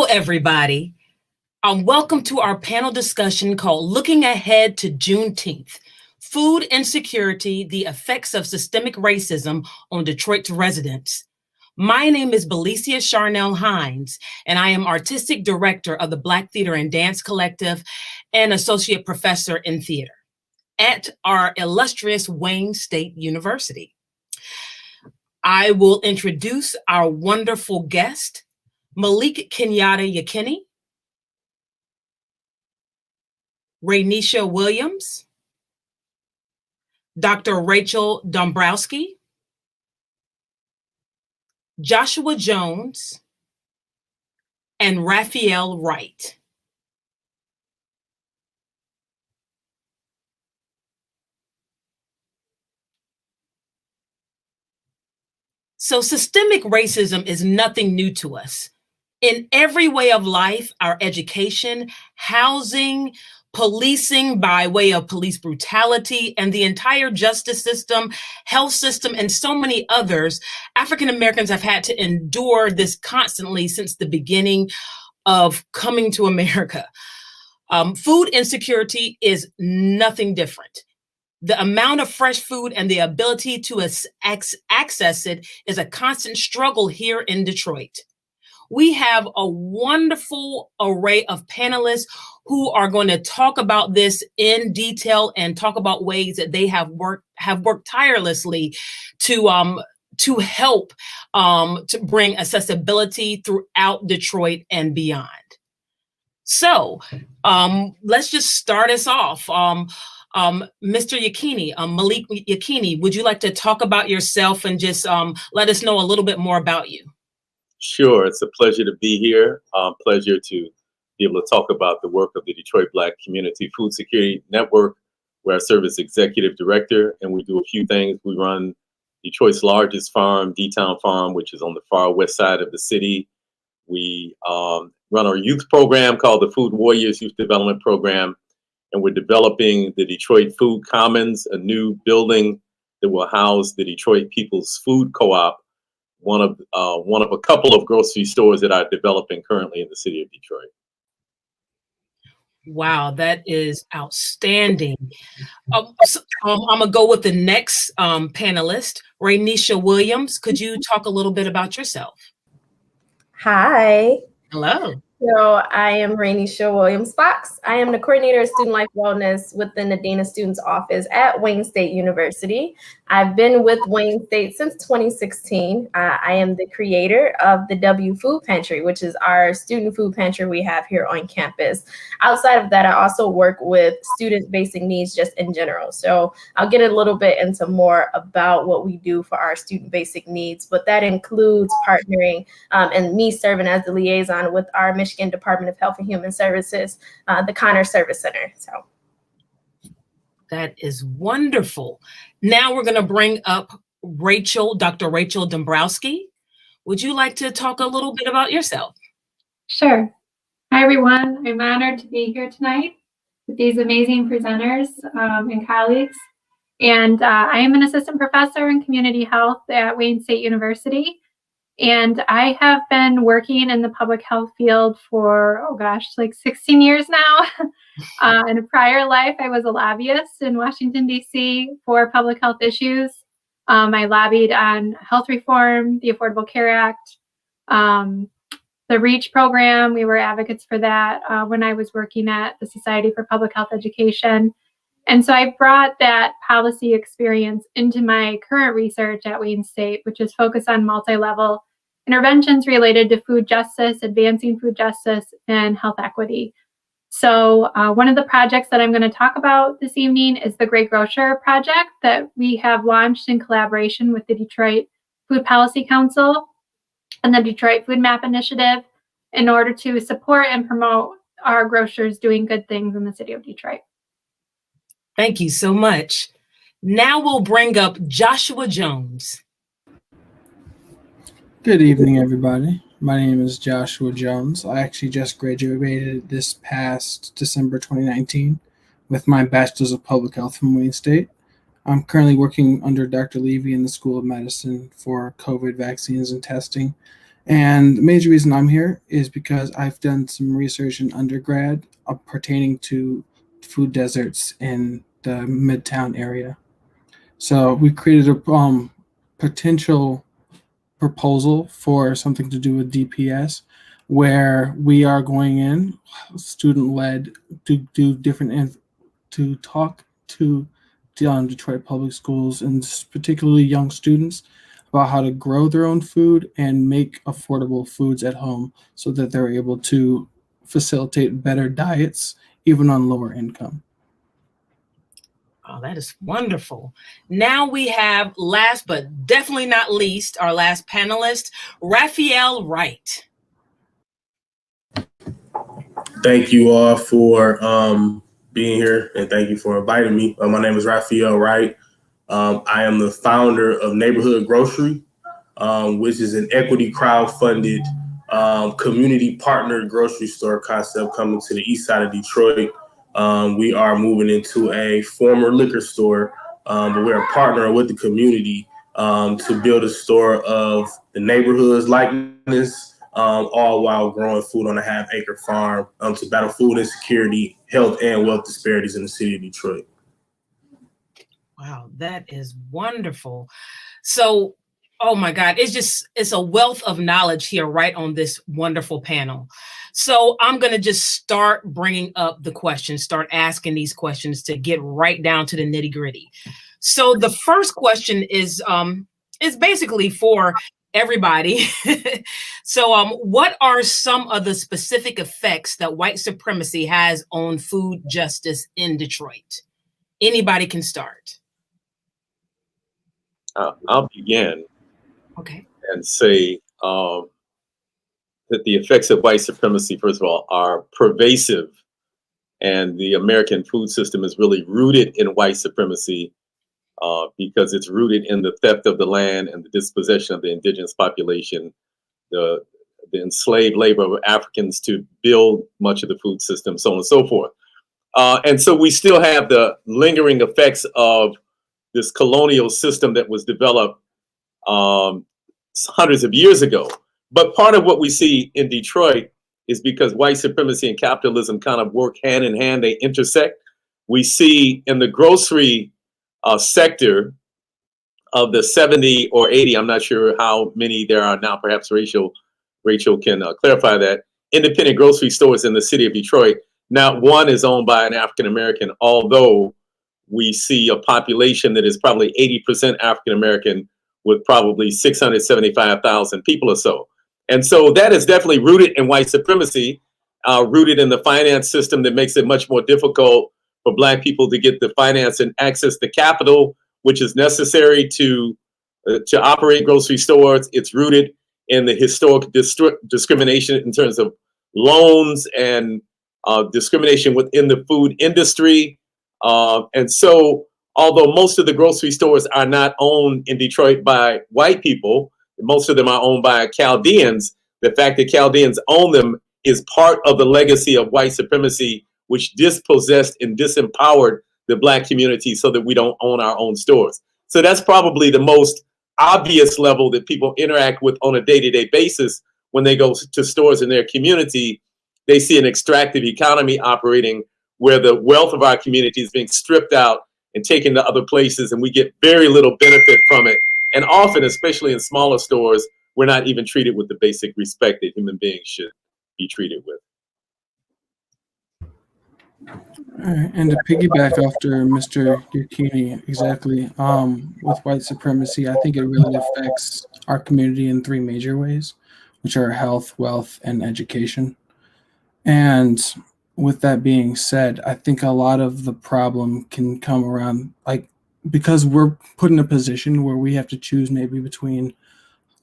Hello, everybody. Welcome to our panel discussion called Looking Ahead to Juneteenth, Food Insecurity, the Effects of Systemic Racism on Detroit's Residents. My name is Belicia Charnel Hines, and I am Artistic Director of the Black Theater and Dance Collective and Associate Professor in Theater at our illustrious Wayne State University. I will introduce our wonderful guest, Malik Kenyatta Yakini, Raynisha Williams, Dr. Rachel Dombrowski, Joshua Jones, and Raphael Wright. So systemic racism is nothing new to us. In every way of life, our education, housing, policing by way of police brutality, and the entire justice system, health system, and so many others, African Americans have had to endure this constantly since the beginning of coming to America. Food insecurity is nothing different. The amount of fresh food and the ability to access it is a constant struggle here in Detroit. We have a wonderful array of panelists who are going to talk about this in detail and talk about ways that they have worked tirelessly to help to bring accessibility throughout Detroit and beyond. So let's just start us off. Mr. Yakini, Malik Yakini, would you like to talk about yourself and just let us know a little bit more about you? Sure, it's a pleasure to be here. Pleasure to be able to talk about the work of the Detroit Black Community Food Security Network, where I serve as Executive Director, and we do a few things. We run Detroit's largest farm, D-Town Farm, which is on the far west side of the city. We run our youth program called the Food Warriors Youth Development Program, and we're developing the Detroit Food Commons, a new building that will house the Detroit People's Food Co-op, one of a couple of grocery stores that are developing currently in the city of Detroit. Wow, that is outstanding. I'm gonna go with the next panelist, Raynisha Williams. Could you talk a little bit about yourself? Hi. Hello. So I am Raynisha Williams Fox. I am the coordinator of student life wellness within the Dean of Students office at Wayne State University. I've been with Wayne State since 2016. I am the creator of the W Food Pantry, which is our student food pantry we have here on campus. Outside of that, I also work with student basic needs just in general. So I'll get a little bit into more about what we do for our student basic needs, but that includes partnering and me serving as the liaison with our Michigan Department of Health and Human Services, the Connor Service Center. So that is wonderful. Now we're going to bring up Rachel, Dr. Rachel Dombrowski. Would you like to talk a little bit about yourself? Sure. Hi, everyone. I'm honored to be here tonight with these amazing presenters and colleagues. And I am an assistant professor in community health at Wayne State University. And I have been working in the public health field for, like 16 years now. In a prior life, I was a lobbyist in Washington, D.C. for public health issues. I lobbied on health reform, the Affordable Care Act, the REACH program. We were advocates for that when I was working at the Society for Public Health Education. And so I brought that policy experience into my current research at Wayne State, which is focused on multi-level interventions related to food justice, advancing food justice, and health equity. So one of the projects that I'm going to talk about this evening is the Great Grocer project that we have launched in collaboration with the Detroit Food Policy Council and the Detroit Food Map Initiative in order to support and promote our grocers doing good things in the city of Detroit. Thank you so much. Now we'll bring up Joshua Jones. Good evening, everybody. My name is Joshua Jones. I actually just graduated this past December 2019 with my Bachelor's of Public Health from Wayne State. I'm currently working under Dr. Levy in the School of Medicine for COVID vaccines and testing. And the major reason I'm here is because I've done some research in undergrad pertaining to food deserts in the Midtown area. So we created a potential proposal for something to do with DPS, where we are going in, student-led, to do different, to talk to Detroit Public Schools and particularly young students about how to grow their own food and make affordable foods at home so that they're able to facilitate better diets even on lower income. Oh, that is wonderful. Now we have, last but definitely not least, our last panelist, Raphael Wright. Thank you all for being here, and thank you for inviting me. My name is Raphael Wright. I am the founder of Neighborhood Grocery, which is an equity crowdfunded community partnered grocery store concept coming to the east side of Detroit. We are moving into a former liquor store, but we're partnering with the community to build a store of the neighborhood's likeness, all while growing food on a half-acre farm to battle food insecurity, health, and wealth disparities in the city of Detroit. Wow, that is wonderful. So, oh my God, it's a wealth of knowledge here right on this wonderful panel. So I'm going to just start bringing up the questions, start asking these questions to get right down to the nitty gritty. So the first question is basically for everybody. So what are some of the specific effects that white supremacy has on food justice in Detroit? Anybody can start. I'll begin. Okay. And say that the effects of white supremacy, first of all, are pervasive, and the American food system is really rooted in white supremacy because it's rooted in the theft of the land and the dispossession of the indigenous population, the enslaved labor of Africans to build much of the food system, so on and so forth. And so we still have the lingering effects of this colonial system that was developed hundreds of years ago. But part of what we see in Detroit is because white supremacy and capitalism kind of work hand in hand, they intersect. We see in the grocery sector of the 70 or 80, I'm not sure how many there are now, perhaps Rachel can clarify that, independent grocery stores in the city of Detroit. Not one is owned by an African American, although we see a population that is probably 80% African American with probably 675,000 people or so. And so that is definitely rooted in white supremacy, rooted in the finance system that makes it much more difficult for Black people to get the finance and access to capital, which is necessary to operate grocery stores. It's rooted in the historic discrimination in terms of loans and discrimination within the food industry. And so, although most of the grocery stores are not owned in Detroit by white people, most of them are owned by Chaldeans. The fact that Chaldeans own them is part of the legacy of white supremacy, which dispossessed and disempowered the Black community so that we don't own our own stores. So that's probably the most obvious level that people interact with on a day-to-day basis when they go to stores in their community. They see an extractive economy operating where the wealth of our community is being stripped out and taken to other places, and we get very little benefit from it. And often, especially in smaller stores, we're not even treated with the basic respect that human beings should be treated with. All right, and to piggyback after Mr. Yukini, exactly, with white supremacy, I think it really affects our community in three major ways, which are health, wealth, and education. And with that being said, I think a lot of the problem can come around, like, because we're put in a position where we have to choose maybe between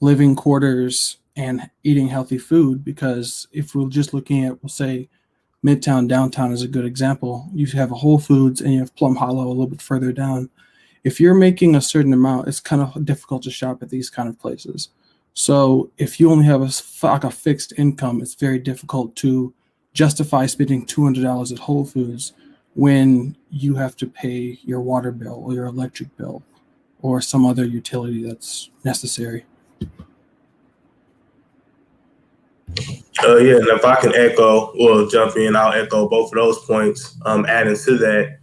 living quarters and eating healthy food, because if we're just looking at, we'll say, Midtown, downtown is a good example. You have a Whole Foods and you have Plum Hollow a little bit further down. If you're making a certain amount, it's kind of difficult to shop at these kind of places. So if you only have a fixed income, it's very difficult to justify spending $200 at Whole Foods when you have to pay your water bill or your electric bill or some other utility that's necessary. Yeah, and if I can echo or jump in, I'll echo both of those points. Adding to that,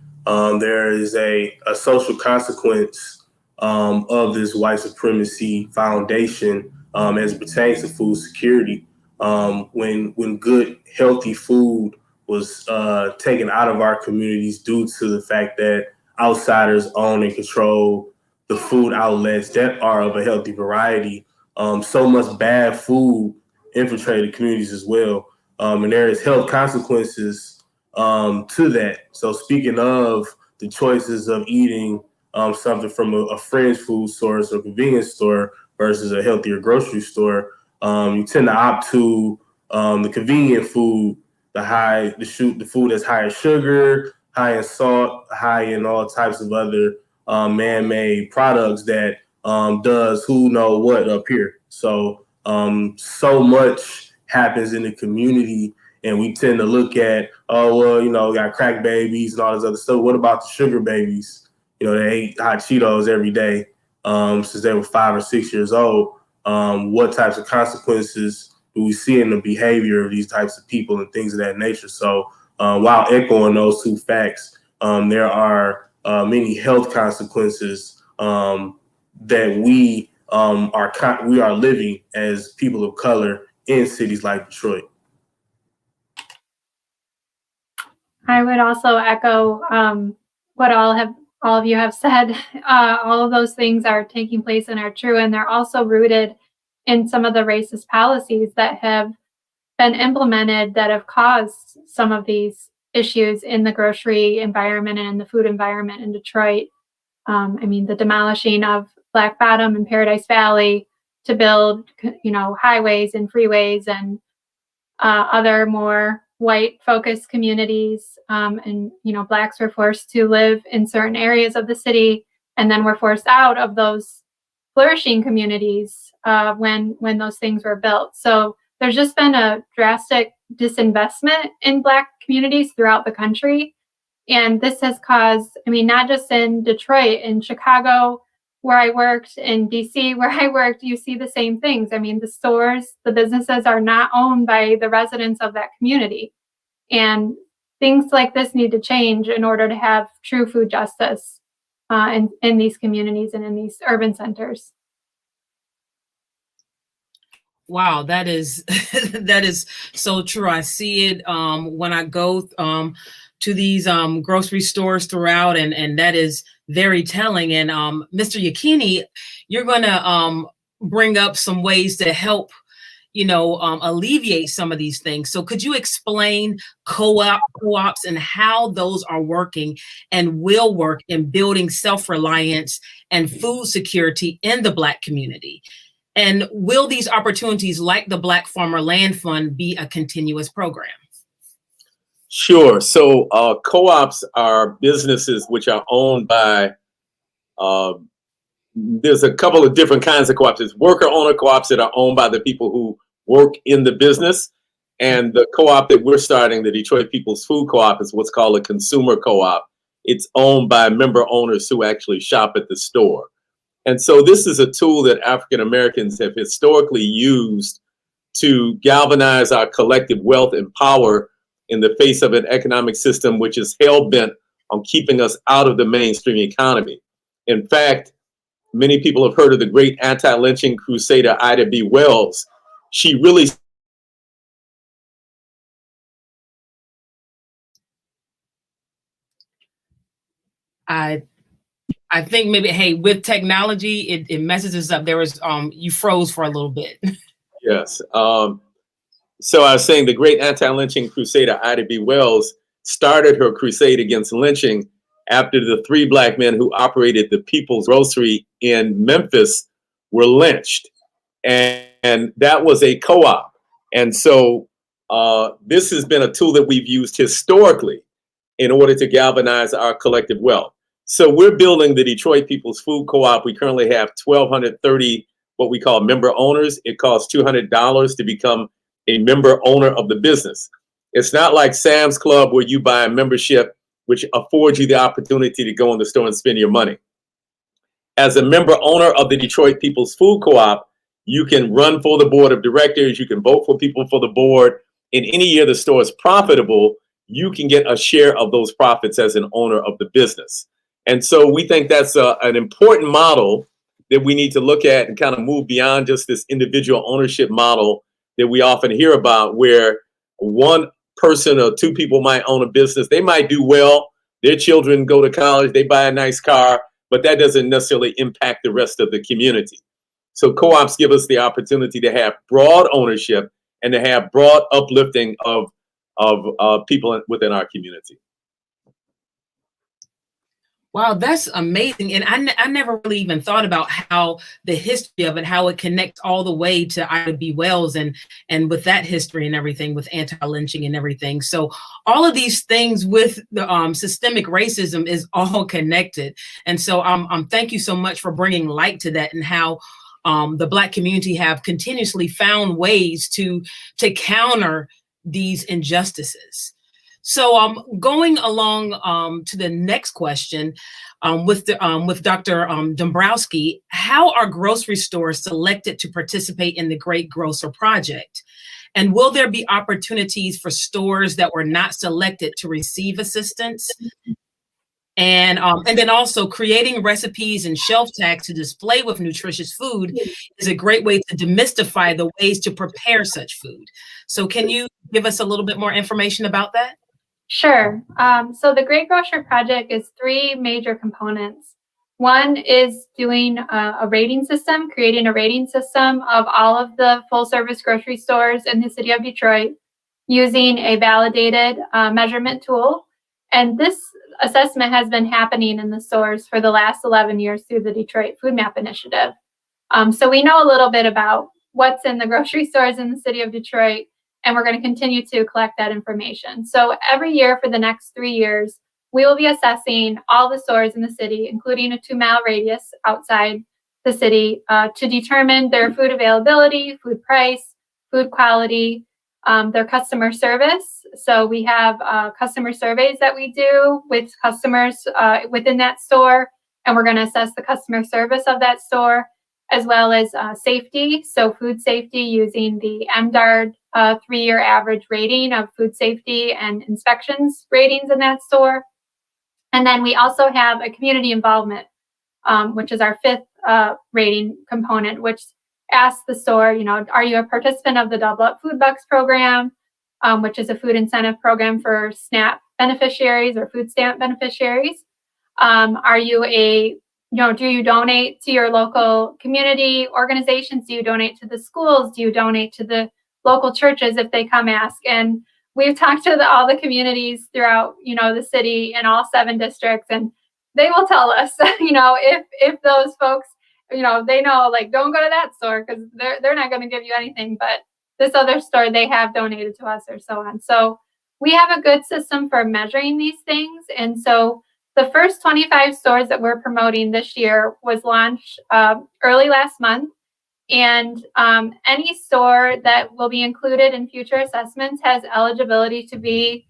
there is a social consequence of this white supremacy foundation as it pertains to food security. When good, healthy food was taken out of our communities due to the fact that outsiders own and control the food outlets that are of a healthy variety, so much bad food infiltrated communities as well. And there is health consequences to that. So speaking of the choices of eating something from a fringe food source or convenience store versus a healthier grocery store, you tend to opt to the convenient food, the food that's high in sugar, high in salt, high in all types of other man-made products that does who know what up here. So so much happens in the community, and we tend to look at, oh, well, we got crack babies and all this other stuff. What about the sugar babies? They ate hot Cheetos every day since they were 5 or 6 years old. What types of consequences do we see in the behavior of these types of people and things of that nature? So while echoing those two facts, there are many health consequences that we are living as people of color in cities like Detroit. I would also echo what all of you have said. All of those things are taking place and are true, and they're also rooted in some of the racist policies that have been implemented that have caused some of these issues in the grocery environment and in the food environment in Detroit. The demolishing of Black Bottom and Paradise Valley to build, highways and freeways and other more white-focused communities. Blacks were forced to live in certain areas of the city, and then were forced out of those flourishing communities when those things were built. So there's just been a drastic disinvestment in Black communities throughout the country. And this has caused, not just in Detroit, in Chicago, where I worked, in DC, where I worked, you see the same things. The stores, the businesses are not owned by the residents of that community. And things like this need to change in order to have true food justice in these communities and in these urban centers. Wow, that is that is so true. I see it when I go to these grocery stores throughout, and that is very telling. And Mr. Yakini, you're going to bring up some ways to help, alleviate some of these things. So could you explain co-ops and how those are working and will work in building self-reliance and food security in the Black community? And will these opportunities like the Black Farmer Land Fund be a continuous program? Sure. So co-ops are businesses which are owned by, there's a couple of different kinds of co-ops. There's worker owner co-ops that are owned by the people who work in the business. And the co-op that we're starting, the Detroit People's Food Co-op, is what's called a consumer co-op. It's owned by member owners who actually shop at the store. And so this is a tool that African Americans have historically used to galvanize our collective wealth and power in the face of an economic system which is hell-bent on keeping us out of the mainstream economy. In fact, many people have heard of the great anti-lynching crusader Ida B. Wells. She really I think maybe, hey, with technology, it messes us up. There was, you froze for a little bit. Yes. So I was saying the great anti-lynching crusader Ida B. Wells started her crusade against lynching after the 3 Black men who operated the People's Grocery in Memphis were lynched. And that was a co-op. And so this has been a tool that we've used historically in order to galvanize our collective wealth. So we're building the Detroit People's Food Co-op. We currently have 1,230 what we call member owners. It costs $200 to become a member owner of the business. It's not like Sam's Club where you buy a membership, which affords you the opportunity to go in the store and spend your money. As a member owner of the Detroit People's Food Co-op, You can run for the board of directors. You can vote for people for the board. In any year the store is profitable, you can get a share of those profits as an owner of the business. And so we think that's an important model that we need to look at and kind of move beyond just this individual ownership model that we often hear about, where one person or two people might own a business. They might do well. Their children go to college, they buy a nice car, but that doesn't necessarily impact the rest of the community. So co-ops give us the opportunity to have broad ownership and to have broad uplifting of people within our community. Wow, that's amazing. And I never really even thought about how the history of it, how it connects all the way to Ida B. Wells and with that history and everything, with anti-lynching and everything. So all of these things with the systemic racism is all connected. And so thank you so much for bringing light to that, and how the Black community have continuously found ways to counter these injustices. So going along to the next question with Dr. Dombrowski, how are grocery stores selected to participate in the Great Grocer Project? And will there be opportunities for stores that were not selected to receive assistance? And then also creating recipes and shelf tags to display with nutritious food is a great way to demystify the ways to prepare such food. So can you give us a little bit more information about that? Sure. So the Great Grocer Project is three major components. One is doing a rating system, creating a rating system of all of the full-service grocery stores in the city of Detroit using a validated measurement tool. And this assessment has been happening in the stores for the last 11 years through the Detroit Food Map Initiative. So we know a little bit about what's in the grocery stores in the city of Detroit, and we're going to continue to collect that information. So every year for the next 3 years, we will be assessing all the stores in the city, including a 2-mile radius outside the city, to determine their food availability, food price, food quality, their customer service. So we have customer surveys that we do with customers within that store, and we're going to assess the customer service of that store, as well as safety. So food safety using the MDARD 3-year average rating of food safety and inspections ratings in that store. And then we also have a community involvement, which is our 5th rating component, which asks the store, are you a participant of the Double Up Food Bucks program, which is a food incentive program for SNAP beneficiaries or food stamp beneficiaries? Are you do you donate to your local community organizations? Do you donate to the schools? Do you donate to the local churches if they come ask? And we've talked to all the communities throughout, the city in all 7 districts, and they will tell us, if those folks, they know, like, don't go to that store because they're not going to give you anything, but this other store, they have donated to us, or so on. So we have a good system for measuring these things. And so the first 25 stores that we're promoting this year was launched early last month. And any store that will be included in future assessments has eligibility to be,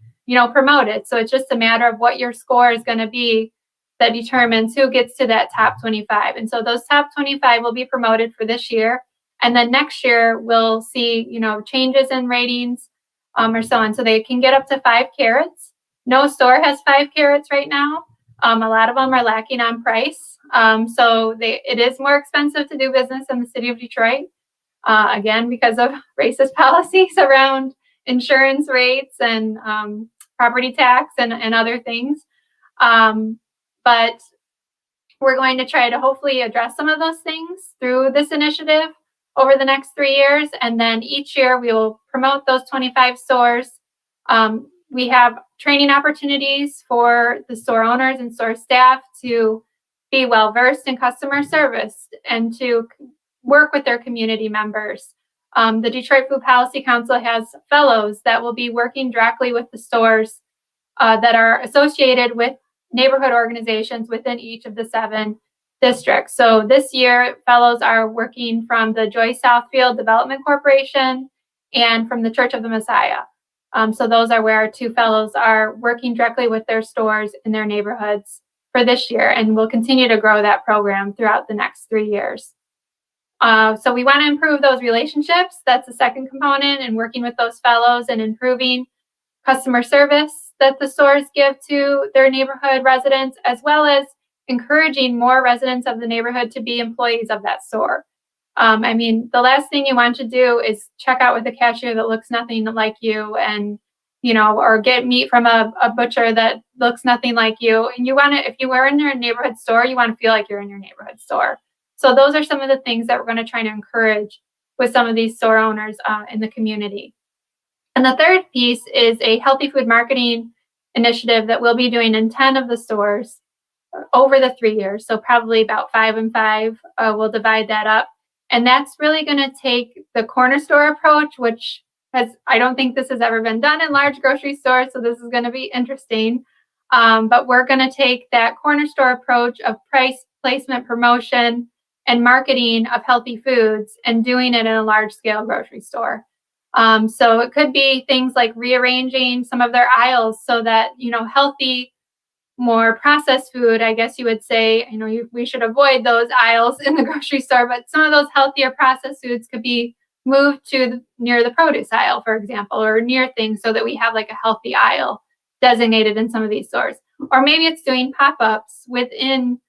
promoted. So it's just a matter of what your score is going to be that determines who gets to that top 25. And so those top 25 will be promoted for this year. And then next year we'll see, changes in ratings or so on. So they can get up to 5 carats. No store has 5 carats right now. A lot of them are lacking on price. So it is more expensive to do business in the city of Detroit, again, because of racist policies around insurance rates and property tax and other things. But we're going to try to hopefully address some of those things through this initiative over the next 3 years. And then each year we will promote those 25 stores. We have training opportunities for the store owners and store staff to be well versed in customer service and to work with their community members. The Detroit Food Policy Council has fellows that will be working directly with the stores that are associated with neighborhood organizations within each of the 7 districts. So this year, fellows are working from the Joyce Southfield Development Corporation and from the Church of the Messiah. So those are where our 2 fellows are working directly with their stores in their neighborhoods for this year, and we'll continue to grow that program throughout the next 3 years. So we want to improve those relationships. That's the second component, and working with those fellows and improving customer service that the stores give to their neighborhood residents, as well as encouraging more residents of the neighborhood to be employees of that store. I mean, the last thing you want to do is check out with a cashier that looks nothing like you, and or get meat from a butcher that looks nothing like you. And you want to, if you were in your neighborhood store, you want to feel like you're in your neighborhood store. So those are some of the things that we're going to try to encourage with some of these store owners in the community. And the third piece is a healthy food marketing initiative that we'll be doing in 10 of the stores over the 3 years. So probably about 5 and 5, we'll divide that up. And that's really going to take the corner store approach, which I don't think this has ever been done in large grocery stores. So this is going to be interesting. But we're going to take that corner store approach of price, placement, promotion, and marketing of healthy foods and doing it in a large scale grocery store. So it could be things like rearranging some of their aisles so that, healthy, more processed food, I guess you would say, we should avoid those aisles in the grocery store, but some of those healthier processed foods could be moved to near the produce aisle, for example, or near things so that we have like a healthy aisle designated in some of these stores. Or maybe it's doing pop-ups within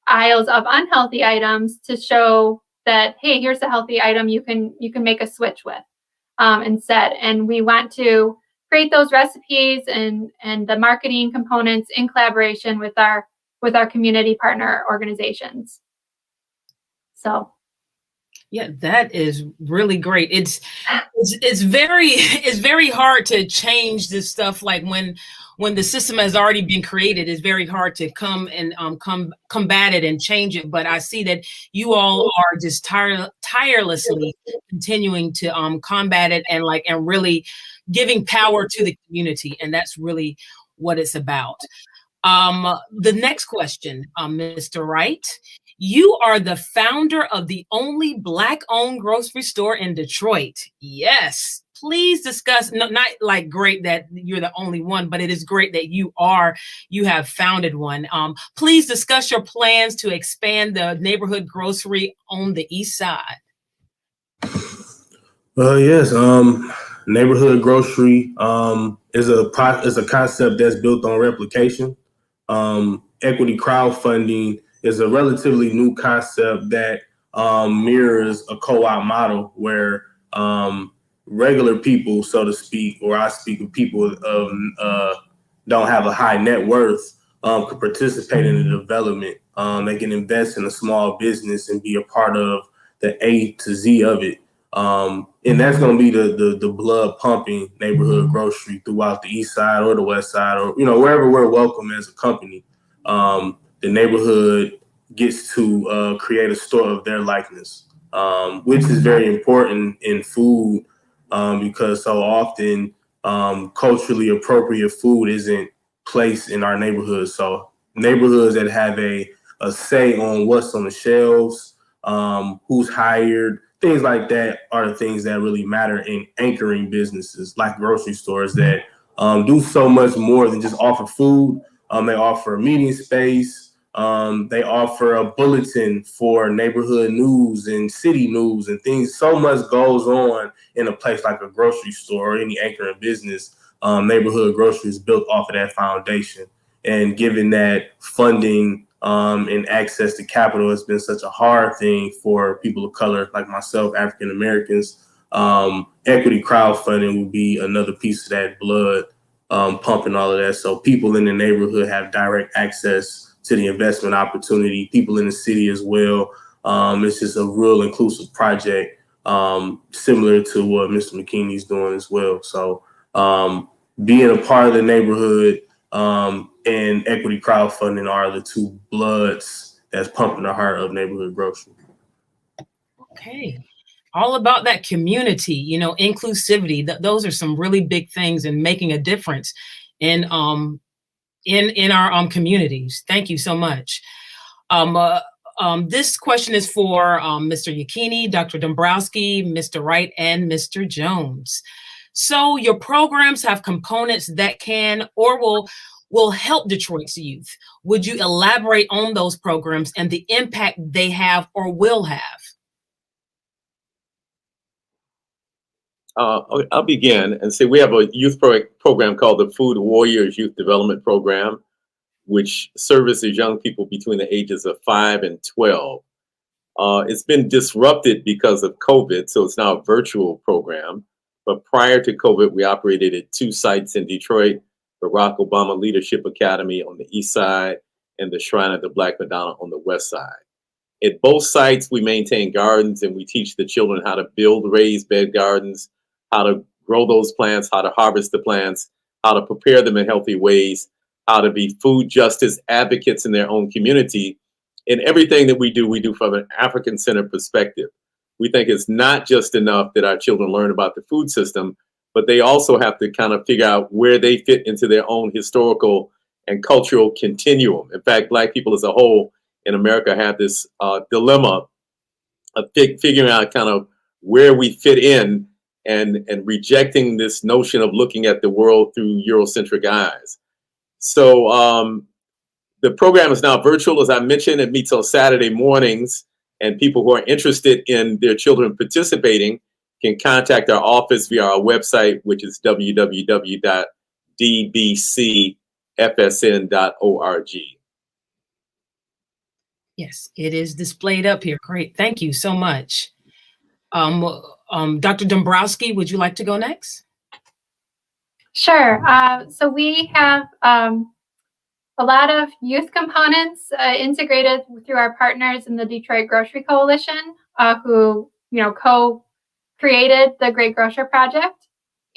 aisles of unhealthy items to show that, hey, here's a healthy item you can make a switch with instead. And we want to create those recipes and the marketing components in collaboration with our community partner organizations. So yeah, that is really great. It's very hard to change this stuff. Like when the system has already been created, it's very hard to come and combat it and change it. But I see that you all are just tirelessly continuing to combat it and really giving power to the community, and that's really what it's about. The next question, Mr. Wright. You are the founder of the only Black-owned grocery store in Detroit. Yes. Please discuss, not like great that you're the only one, but it is great that you have founded one. Please discuss your plans to expand the neighborhood grocery on the East Side. Yes. Neighborhood grocery is a concept that's built on replication. Equity crowdfunding is a relatively new concept that mirrors a co-op model where regular people, so to speak, or I speak of people don't have a high net worth, could participate in the development. They can invest in a small business and be a part of the A to Z of it. And that's going to be the blood pumping neighborhood grocery throughout the East Side or the West Side, or wherever we're welcome as a company. The neighborhood gets to create a store of their likeness, which is very important in food because so often culturally appropriate food isn't placed in our neighborhoods. So neighborhoods that have a say on what's on the shelves, who's hired, things like that are the things that really matter in anchoring businesses like grocery stores that do so much more than just offer food. They offer a meeting space. They offer a bulletin for neighborhood news and city news and things. So much goes on in a place like a grocery store or any anchoring business. Neighborhood grocery is built off of that foundation. And given that funding and access to capital has been such a hard thing for people of color like myself, African Americans, equity crowdfunding will be another piece of that blood pumping all of that. So people in the neighborhood have direct access to the investment opportunity, people in the city as well. It's just a real inclusive project, similar to what Mr. McKinney's doing as well. So being a part of the neighborhood and equity crowdfunding are the two bloods that's pumping the heart of neighborhood grocery. Okay. All about that community, inclusivity. Those are some really big things in making a difference in our communities. Thank you so much. This question is for Mr. Yekini, Dr. Dombrowski, Mr. Wright, and Mr. Jones. So your programs have components that can or will help Detroit's youth. Would you elaborate on those programs and the impact they have or will have? I'll begin and say we have a youth program called the Food Warriors Youth Development Program, which services young people between the ages of 5 and 12. It's been disrupted because of COVID, so it's now a virtual program. But prior to COVID, we operated at 2 sites in Detroit, Barack Obama Leadership Academy on the east side and the Shrine of the Black Madonna on the west side. At both sites, we maintain gardens and we teach the children how to build raised bed gardens, how to grow those plants, how to harvest the plants, how to prepare them in healthy ways, how to be food justice advocates in their own community. And everything that we do from an African-centered perspective. We think it's not just enough that our children learn about the food system, but they also have to kind of figure out where they fit into their own historical and cultural continuum. In fact, Black people as a whole in America have this dilemma of figuring out kind of where we fit in and rejecting this notion of looking at the world through Eurocentric eyes. So the program is now virtual, as I mentioned. It meets on Saturday mornings, and people who are interested in their children participating can contact our office via our website, which is www.dbcfsn.org. Yes, it is displayed up here. Great, thank you so much. Dr. Dombrowski, would you like to go next? Sure. So we have a lot of youth components integrated through our partners in the Detroit Grocery Coalition, who co-created the Great Grocer Project.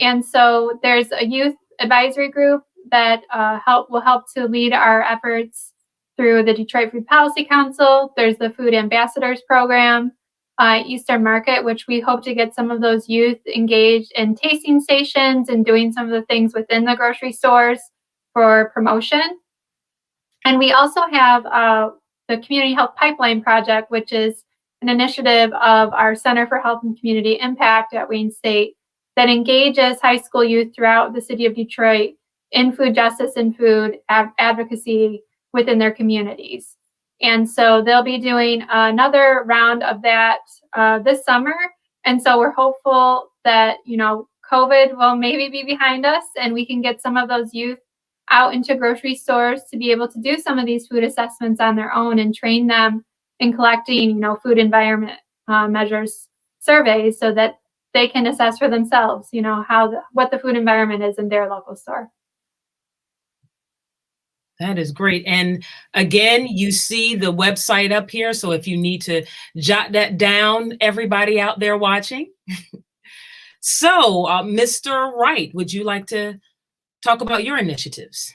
And so there's a youth advisory group that will help to lead our efforts through the Detroit Food Policy Council. There's the Food Ambassadors Program, Eastern Market, which we hope to get some of those youth engaged in tasting stations and doing some of the things within the grocery stores for promotion. And we also have the Community Health Pipeline Project, which is an initiative of our Center for Health and Community Impact at Wayne State that engages high school youth throughout the city of Detroit in food justice and food advocacy within their communities. And so they'll be doing another round of that this summer. And so we're hopeful that, COVID will maybe be behind us and we can get some of those youth out into grocery stores to be able to do some of these food assessments on their own and train them in collecting, food environment measures surveys so that they can assess for themselves, what the food environment is in their local store. That is great. And again, you see the website up here. So if you need to jot that down, everybody out there watching. So, Mr. Wright, would you like to talk about your initiatives?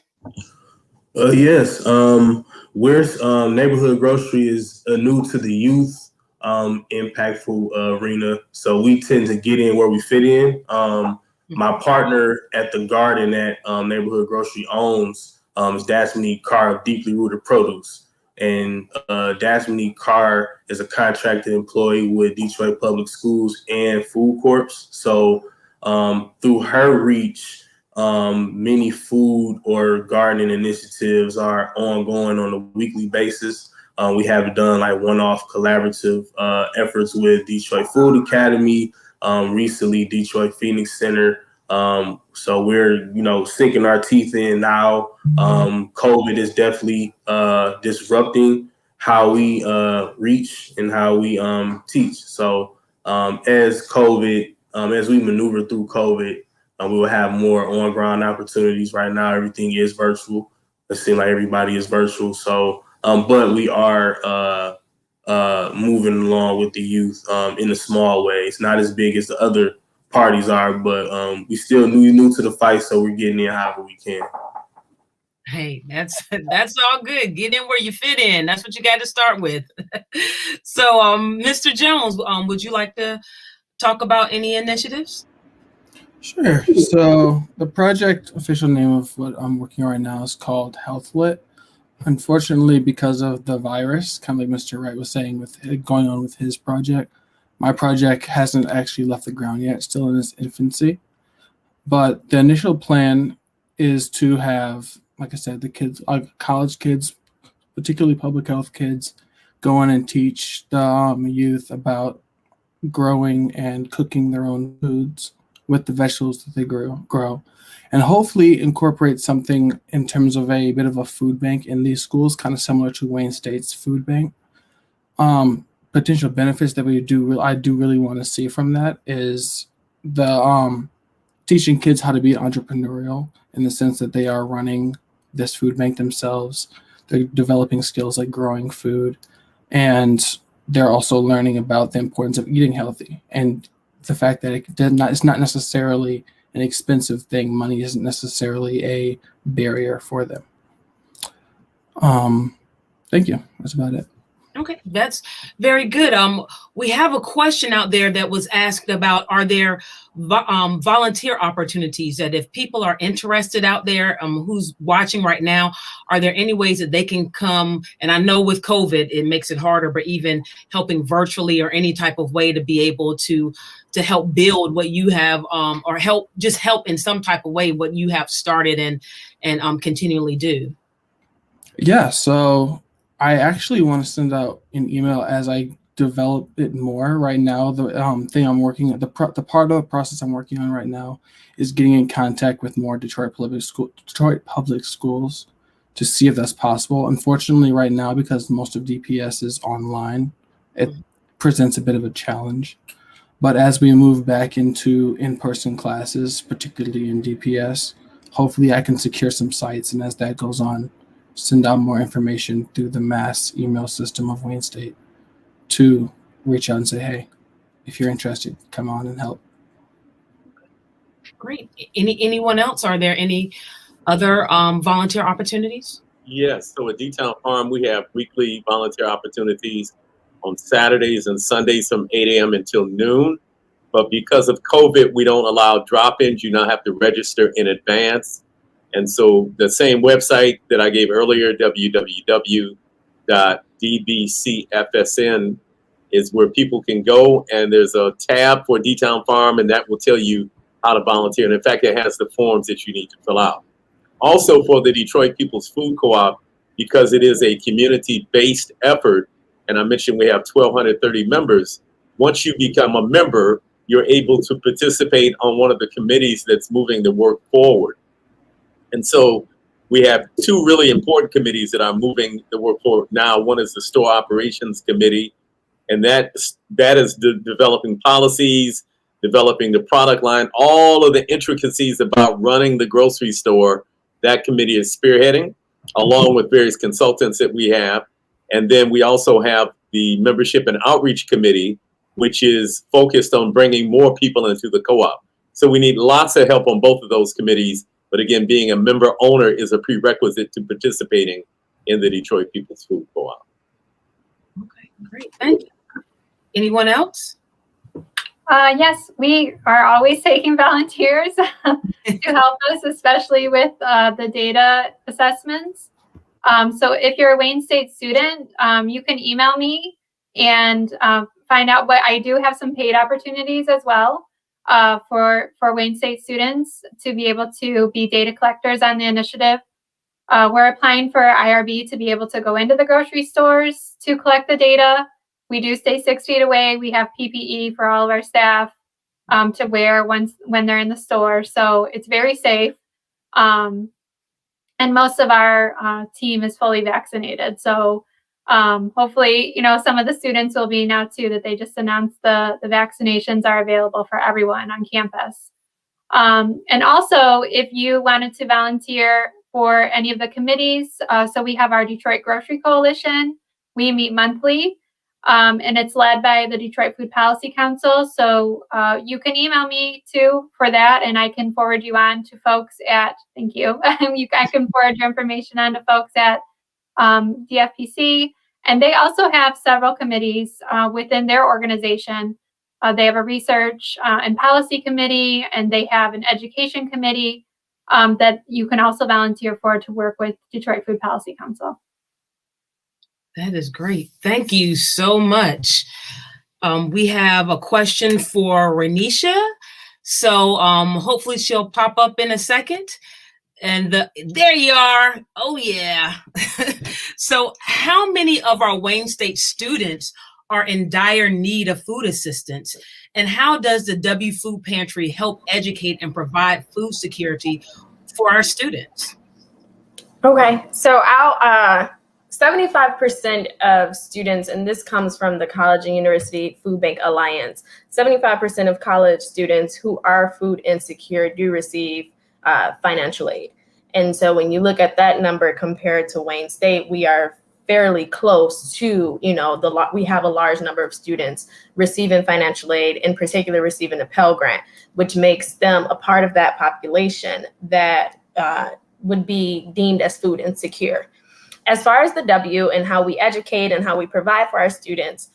Yes. We're Neighborhood Grocery is new to the youth impactful arena. So we tend to get in where we fit in. My partner at the garden that Neighborhood Grocery owns is Dasmini Carr of Deeply Rooted Produce. And Dasmini Carr is a contracted employee with Detroit Public Schools and Food Corps. So through her reach, many food or gardening initiatives are ongoing on a weekly basis. We have done like one-off collaborative efforts with Detroit Food Academy, recently Detroit Phoenix Center. So we're, sinking our teeth in now. COVID is definitely disrupting how we reach and how we teach. So as we maneuver through COVID, we will have more on-ground opportunities. Right now, everything is virtual. It seems like everybody is virtual. So, but we are moving along with the youth in a small way. It's not as big as the other parties are, but we still new to the fight, so we're getting in however we can. Hey, that's all good. Get in where you fit in. That's what you got to start with. So, Mr. Jones, would you like to talk about any initiatives? Sure. So the project official name of what I'm working on right now is called HealthLit. Unfortunately, because of the virus, kind of like Mr. Wright was saying with it going on with his project, my project hasn't actually left the ground yet, still in its infancy. But the initial plan is to have, like I said, the kids, college kids, particularly public health kids, go in and teach the youth about growing and cooking their own foods with the vegetables that they grow, and hopefully incorporate something in terms of a bit of a food bank in these schools, kind of similar to Wayne State's food bank. Potential benefits that I do really want to see from that is the teaching kids how to be entrepreneurial in the sense that they are running this food bank themselves. They're developing skills like growing food, and they're also learning about the importance of eating healthy and the fact that it's not necessarily an expensive thing. Money isn't necessarily a barrier for them. Thank you. That's about it. Okay, that's very good. We have a question out there that was asked about, are there volunteer opportunities that if people are interested out there, who's watching right now, are there any ways that they can come? And I know with COVID, it makes it harder, but even helping virtually or any type of way to be able to help build what you have, or help in some type of way what you have started and continually do. Yeah, so I actually want to send out an email as I develop it more. Right now, the thing I'm working at, the part of the process I'm working on right now is getting in contact with more Detroit public schools to see if that's possible. Unfortunately, right now, because most of DPS is online, it presents a bit of a challenge. But as we move back into in-person classes, particularly in DPS, hopefully I can secure some sites, and as that goes on, send out more information through the mass email system of Wayne State to reach out and say, hey, if you're interested, come on and help. Great. Anyone else? Are there any other volunteer opportunities? Yes. So at D-Town Farm, we have weekly volunteer opportunities on Saturdays and Sundays from 8 a.m. until noon. But because of COVID, we don't allow drop-ins. You now have to register in advance. And so the same website that I gave earlier, www.dbcfsn, is where people can go. And there's a tab for D-Town Farm, and that will tell you how to volunteer. And in fact, it has the forms that you need to fill out. Also for the Detroit People's Food Co-op, because it is a community-based effort, and I mentioned we have 1,230 members, once you become a member, you're able to participate on one of the committees that's moving the work forward. And so we have two really important committees that are moving the work forward now. One is the Store Operations Committee, and that is developing policies, developing the product line, all of the intricacies about running the grocery store. That committee is spearheading, along with various consultants that we have. And then we also have the Membership and Outreach Committee, which is focused on bringing more people into the co-op. So we need lots of help on both of those committees. But again, being a member owner is a prerequisite to participating in the Detroit People's Food Co-op. Okay, great. Thank you. Anyone else? Yes, we are always taking volunteers to help us, especially with the data assessments. So if you're a Wayne State student, you can email me and find out what I do have some paid opportunities as well for Wayne State students to be able to be data collectors on the initiative. We're applying for IRB to be able to go into the grocery stores to collect the data. We do stay 6 feet away. We have PPE for all of our staff to wear when they're in the store. So it's very safe. And most of our team is fully vaccinated. So hopefully, some of the students will be now too, that they just announced the vaccinations are available for everyone on campus. And also, if you wanted to volunteer for any of the committees, so we have our Detroit Grocery Coalition. We meet monthly. And it's led by the Detroit Food Policy Council. So you can email me too for that, and I can forward you on to folks at, thank you. I can forward your information on to folks at DFPC. And they also have several committees within their organization. They have a research and policy committee, and they have an education committee that you can also volunteer for to work with Detroit Food Policy Council. That is great. Thank you so much. We have a question for Renisha. So hopefully she'll pop up in a second. And there you are. Oh, yeah. So how many of our Wayne State students are in dire need of food assistance? And how does the W Food Pantry help educate and provide food security for our students? Okay, so our 75% of students, and this comes from the College and University Food Bank Alliance, 75% of college students who are food insecure do receive financial aid. And so when you look at that number compared to Wayne State, we are fairly close to, we have a large number of students receiving financial aid, in particular receiving a Pell Grant, which makes them a part of that population that would be deemed as food insecure. As far as the W and how we educate and how we provide for our students,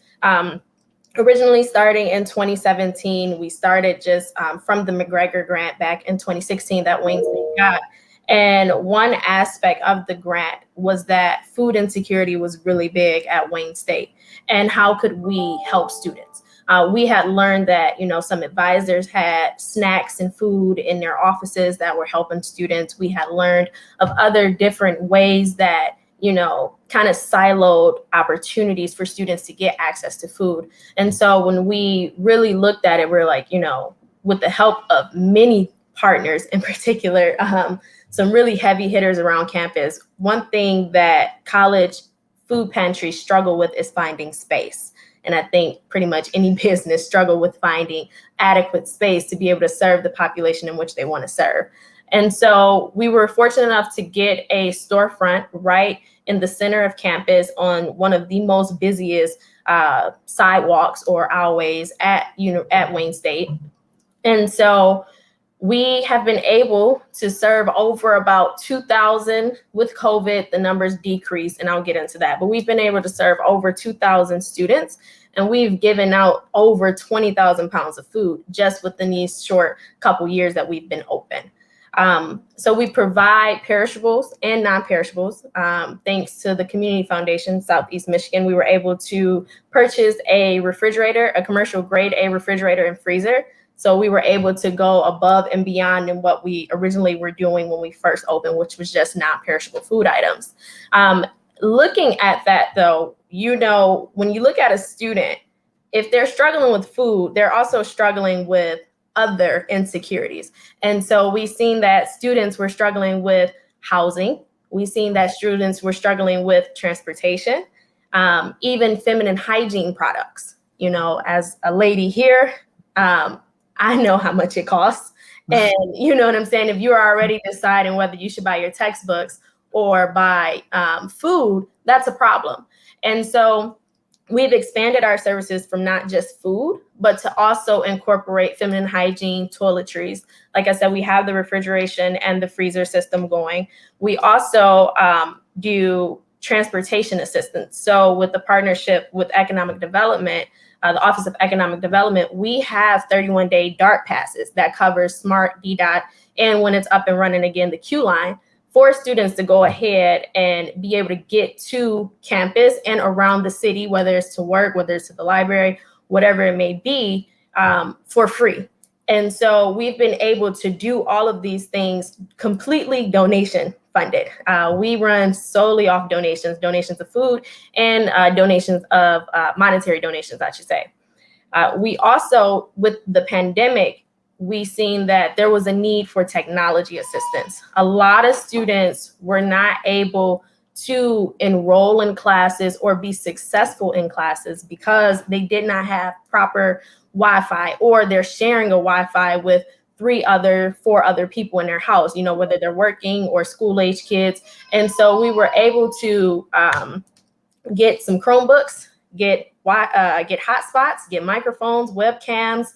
originally starting in 2017, we started just from the McGregor grant back in 2016 that Wayne State got. And one aspect of the grant was that food insecurity was really big at Wayne State. And how could we help students? We had learned that, some advisors had snacks and food in their offices that were helping students. We had learned of other different ways that, kind of siloed opportunities for students to get access to food. And so when we really looked at it, we're like, with the help of many partners, in particular, some really heavy hitters around campus, one thing that college food pantries struggle with is finding space. And I think pretty much any business struggle with finding adequate space to be able to serve the population in which they want to serve. And so we were fortunate enough to get a storefront right in the center of campus on one of the most busiest sidewalks or alleyways at Wayne State. And so we have been able to serve over about 2,000. With COVID, the numbers decreased, and I'll get into that. But we've been able to serve over 2,000 students, and we've given out over 20,000 pounds of food just within these short couple years that we've been open. So we provide perishables and non-perishables. Thanks to the Community Foundation, Southeast Michigan, we were able to purchase a refrigerator, a commercial grade A refrigerator and freezer. So we were able to go above and beyond in what we originally were doing when we first opened, which was just non-perishable food items. Looking at that, though, when you look at a student, if they're struggling with food, they're also struggling with other insecurities. And so we've seen that students were struggling with housing. We've seen that students were struggling with transportation, even feminine hygiene products. As a lady here, I know how much it costs. And you know what I'm saying? If you're already deciding whether you should buy your textbooks or buy food, that's a problem. And so we've expanded our services from not just food, but to also incorporate feminine hygiene, toiletries. Like I said, we have the refrigeration and the freezer system going. We also do transportation assistance. So with the partnership with economic development, the Office of Economic Development, we have 31-day DART passes that covers SMART, DDOT, and when it's up and running again, the Q line, for students to go ahead and be able to get to campus and around the city, whether it's to work, whether it's to the library, whatever it may be, for free. And so we've been able to do all of these things completely donation funded. We run solely off donations of food and donations of monetary donations, I should say. We also, with the pandemic, we've seen that there was a need for technology assistance. A lot of students were not able to enroll in classes or be successful in classes because they did not have proper Wi-Fi, or they're sharing a Wi-Fi with 4 other people in their house, whether they're working or school-age kids. And so we were able to get some Chromebooks, get hotspots, get microphones, webcams,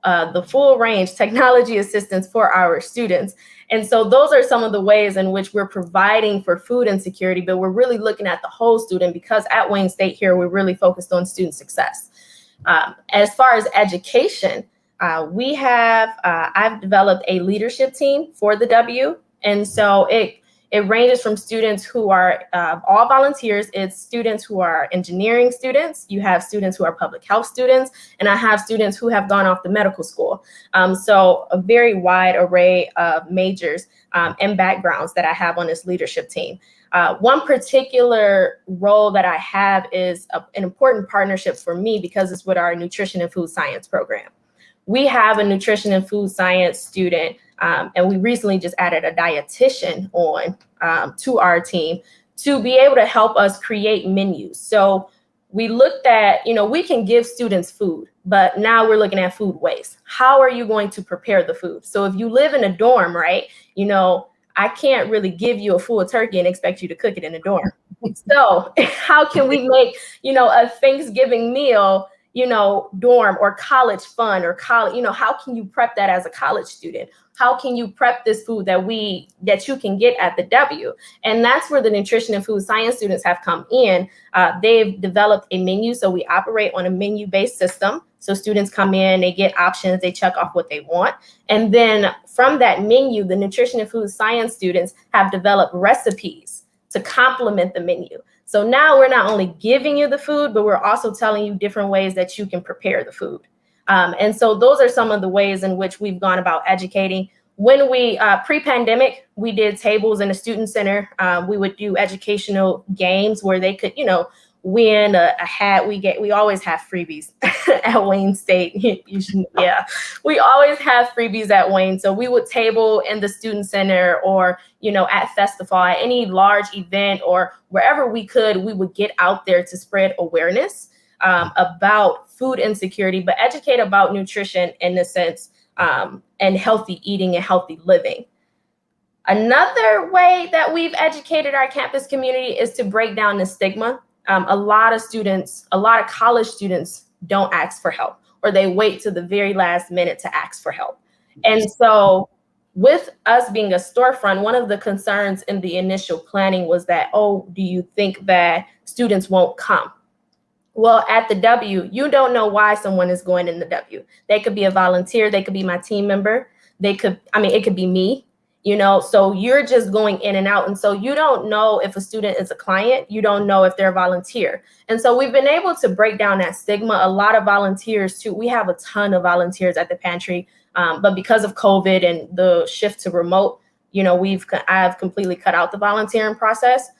the full range technology assistance for our students. And so those are some of the ways in which we're providing for food insecurity, but we're really looking at the whole student, because at Wayne State here, we're really focused on student success. As far as education, I've developed a leadership team for the W. And so It ranges from students who are all volunteers. It's students who are engineering students. You have students who are public health students, and I have students who have gone off to medical school. So a very wide array of majors and backgrounds that I have on this leadership team. One particular role that I have is an important partnership for me because it's with our nutrition and food science program. We have a nutrition and food science student, and we recently just added a dietitian on to our team to be able to help us create menus. So we looked at, we can give students food, but now we're looking at food waste. How are you going to prepare the food? So if you live in a dorm, right, I can't really give you a full turkey and expect you to cook it in a dorm. So how can we make, a Thanksgiving meal, dorm or college fun or college, how can you prep that as a college student? How can you prep this food that you can get at the W? And that's where the nutrition and food science students have come in. They've developed a menu. So we operate on a menu-based system. So students come in, they get options, they check off what they want. And then from that menu, the nutrition and food science students have developed recipes to complement the menu. So now we're not only giving you the food, but we're also telling you different ways that you can prepare the food. And so those are some of the ways in which we've gone about educating. When we, pre-pandemic, we did tables in the student center. We would do educational games where they could, win a hat. We always have freebies at Wayne State. We always have freebies at Wayne. So we would table in the student center or, at festival, at any large event or wherever we could, we would get out there to spread awareness about food insecurity, but educate about nutrition in the sense and healthy eating and healthy living. Another way that we've educated our campus community is to break down the stigma. A lot of college students don't ask for help, or they wait to the very last minute to ask for help. And so with us being a storefront, one of the concerns in the initial planning was that, do you think that students won't come? Well, at the W, you don't know why someone is going in the W. They could be a volunteer. They could be my team member. It could be me. So you're just going in and out. And so you don't know if a student is a client, you don't know if they're a volunteer. And so we've been able to break down that stigma. A lot of volunteers too. We have a ton of volunteers at the pantry, but because of COVID and the shift to remote, I've completely cut out the volunteering process,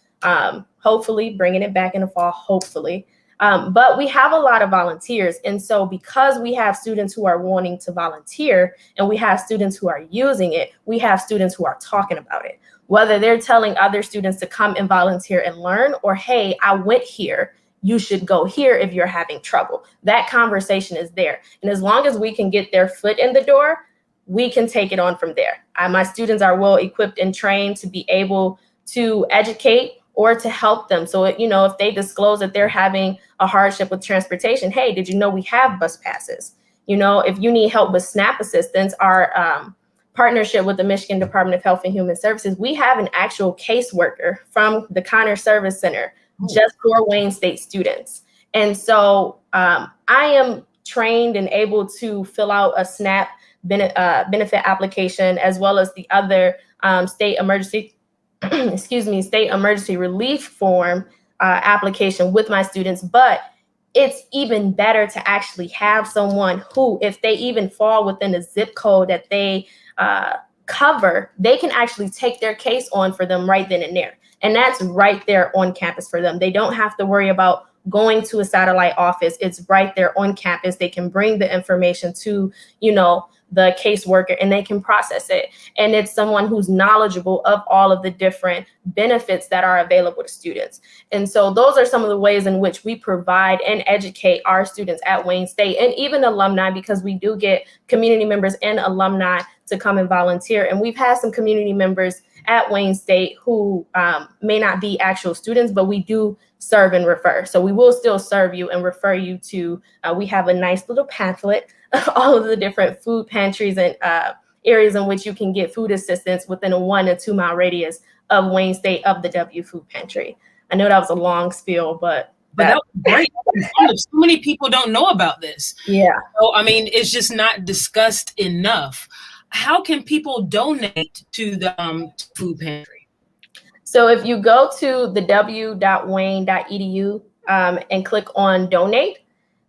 hopefully bringing it back in the fall, hopefully. But we have a lot of volunteers. And so because we have students who are wanting to volunteer and we have students who are using it, we have students who are talking about it, whether they're telling other students to come and volunteer and learn, or, hey, I went here, you should go here if you're having trouble. That conversation is there. And as long as we can get their foot in the door, we can take it on from there. My students are well equipped and trained to be able to educate or to help them. So, if they disclose that they're having a hardship with transportation, hey, did you know we have bus passes? If you need help with SNAP assistance, our partnership with the Michigan Department of Health and Human Services, we have an actual caseworker from the Connor Service Center just for Wayne State students. And so I am trained and able to fill out a SNAP benefit application, as well as the other state emergency relief form application with my students. But it's even better to actually have someone who, if they even fall within a zip code that they cover, they can actually take their case on for them right then and there. And that's right there on campus for them. They don't have to worry about going to a satellite office. It's right there on campus. They can bring the information to, the caseworker, and they can process it. And it's someone who's knowledgeable of all of the different benefits that are available to students. And so those are some of the ways in which we provide and educate our students at Wayne State, and even alumni, because we do get community members and alumni to come and volunteer. And we've had some community members at Wayne State who may not be actual students, but we do serve and refer. So we will still serve you and refer you to, we have a nice little pamphlet of all of the different food pantries and areas in which you can get food assistance within a 1 to 2 mile radius of Wayne State, of the W Food Pantry. I know that was a long spiel, but that was great. So many people don't know about this. Yeah. So, it's just not discussed enough. How can people donate to the food pantry? So if you go to the w.wayne.edu and click on donate,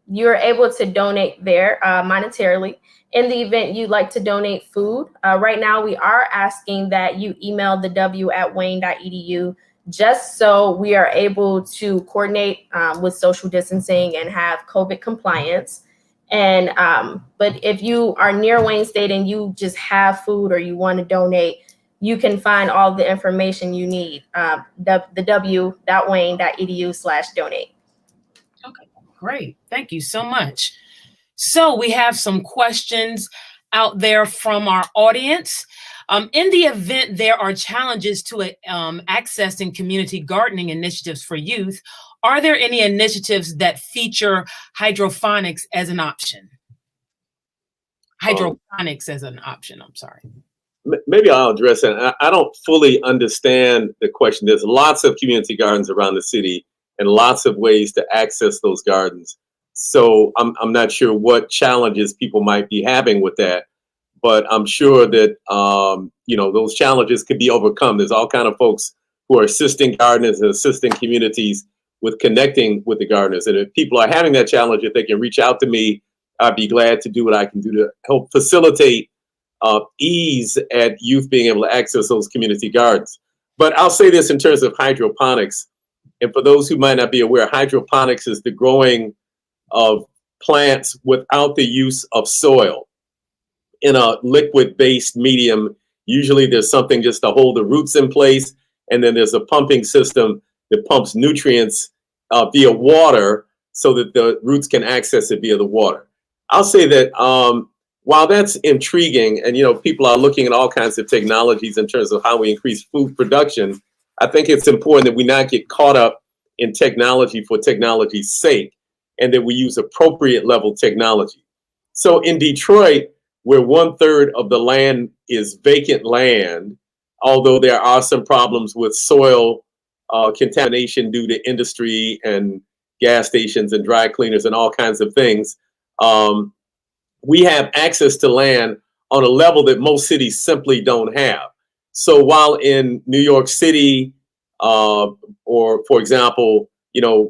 you're able to donate there monetarily. In the event you'd like to donate food, right now we are asking that you email the w@wayne.edu just so we are able to coordinate with social distancing and have COVID compliance. And but if you are near Wayne State and you just have food or you want to donate, you can find all the information you need, the w.wayne.edu/donate. Okay, great. Thank you so much. So we have some questions out there from our audience. In the event there are challenges to accessing community gardening initiatives for youth, are there any initiatives that feature hydroponics as an option? Hydroponics as an option, I'm sorry. Maybe I'll address that. I don't fully understand the question. There's lots of community gardens around the city and lots of ways to access those gardens. So I'm not sure what challenges people might be having with that, but I'm sure that those challenges could be overcome. There's all kind of folks who are assisting gardeners and assisting communities with connecting with the gardeners. And if people are having that challenge, if they can reach out to me, I'd be glad to do what I can do to help facilitate ease at youth being able to access those community gardens. But I'll say this in terms of hydroponics, and for those who might not be aware, hydroponics is the growing of plants without the use of soil in a liquid-based medium. Usually there's something just to hold the roots in place, and then there's a pumping system that pumps nutrients via water so that the roots can access it via the water. I'll say that while that's intriguing, and people are looking at all kinds of technologies in terms of how we increase food production, I think it's important that we not get caught up in technology for technology's sake, and that we use appropriate level technology. So in Detroit, where 1/3 of the land is vacant land, although there are some problems with soil contamination due to industry and gas stations and dry cleaners and all kinds of things, we have access to land on a level that most cities simply don't have. So while in New York City, or for example,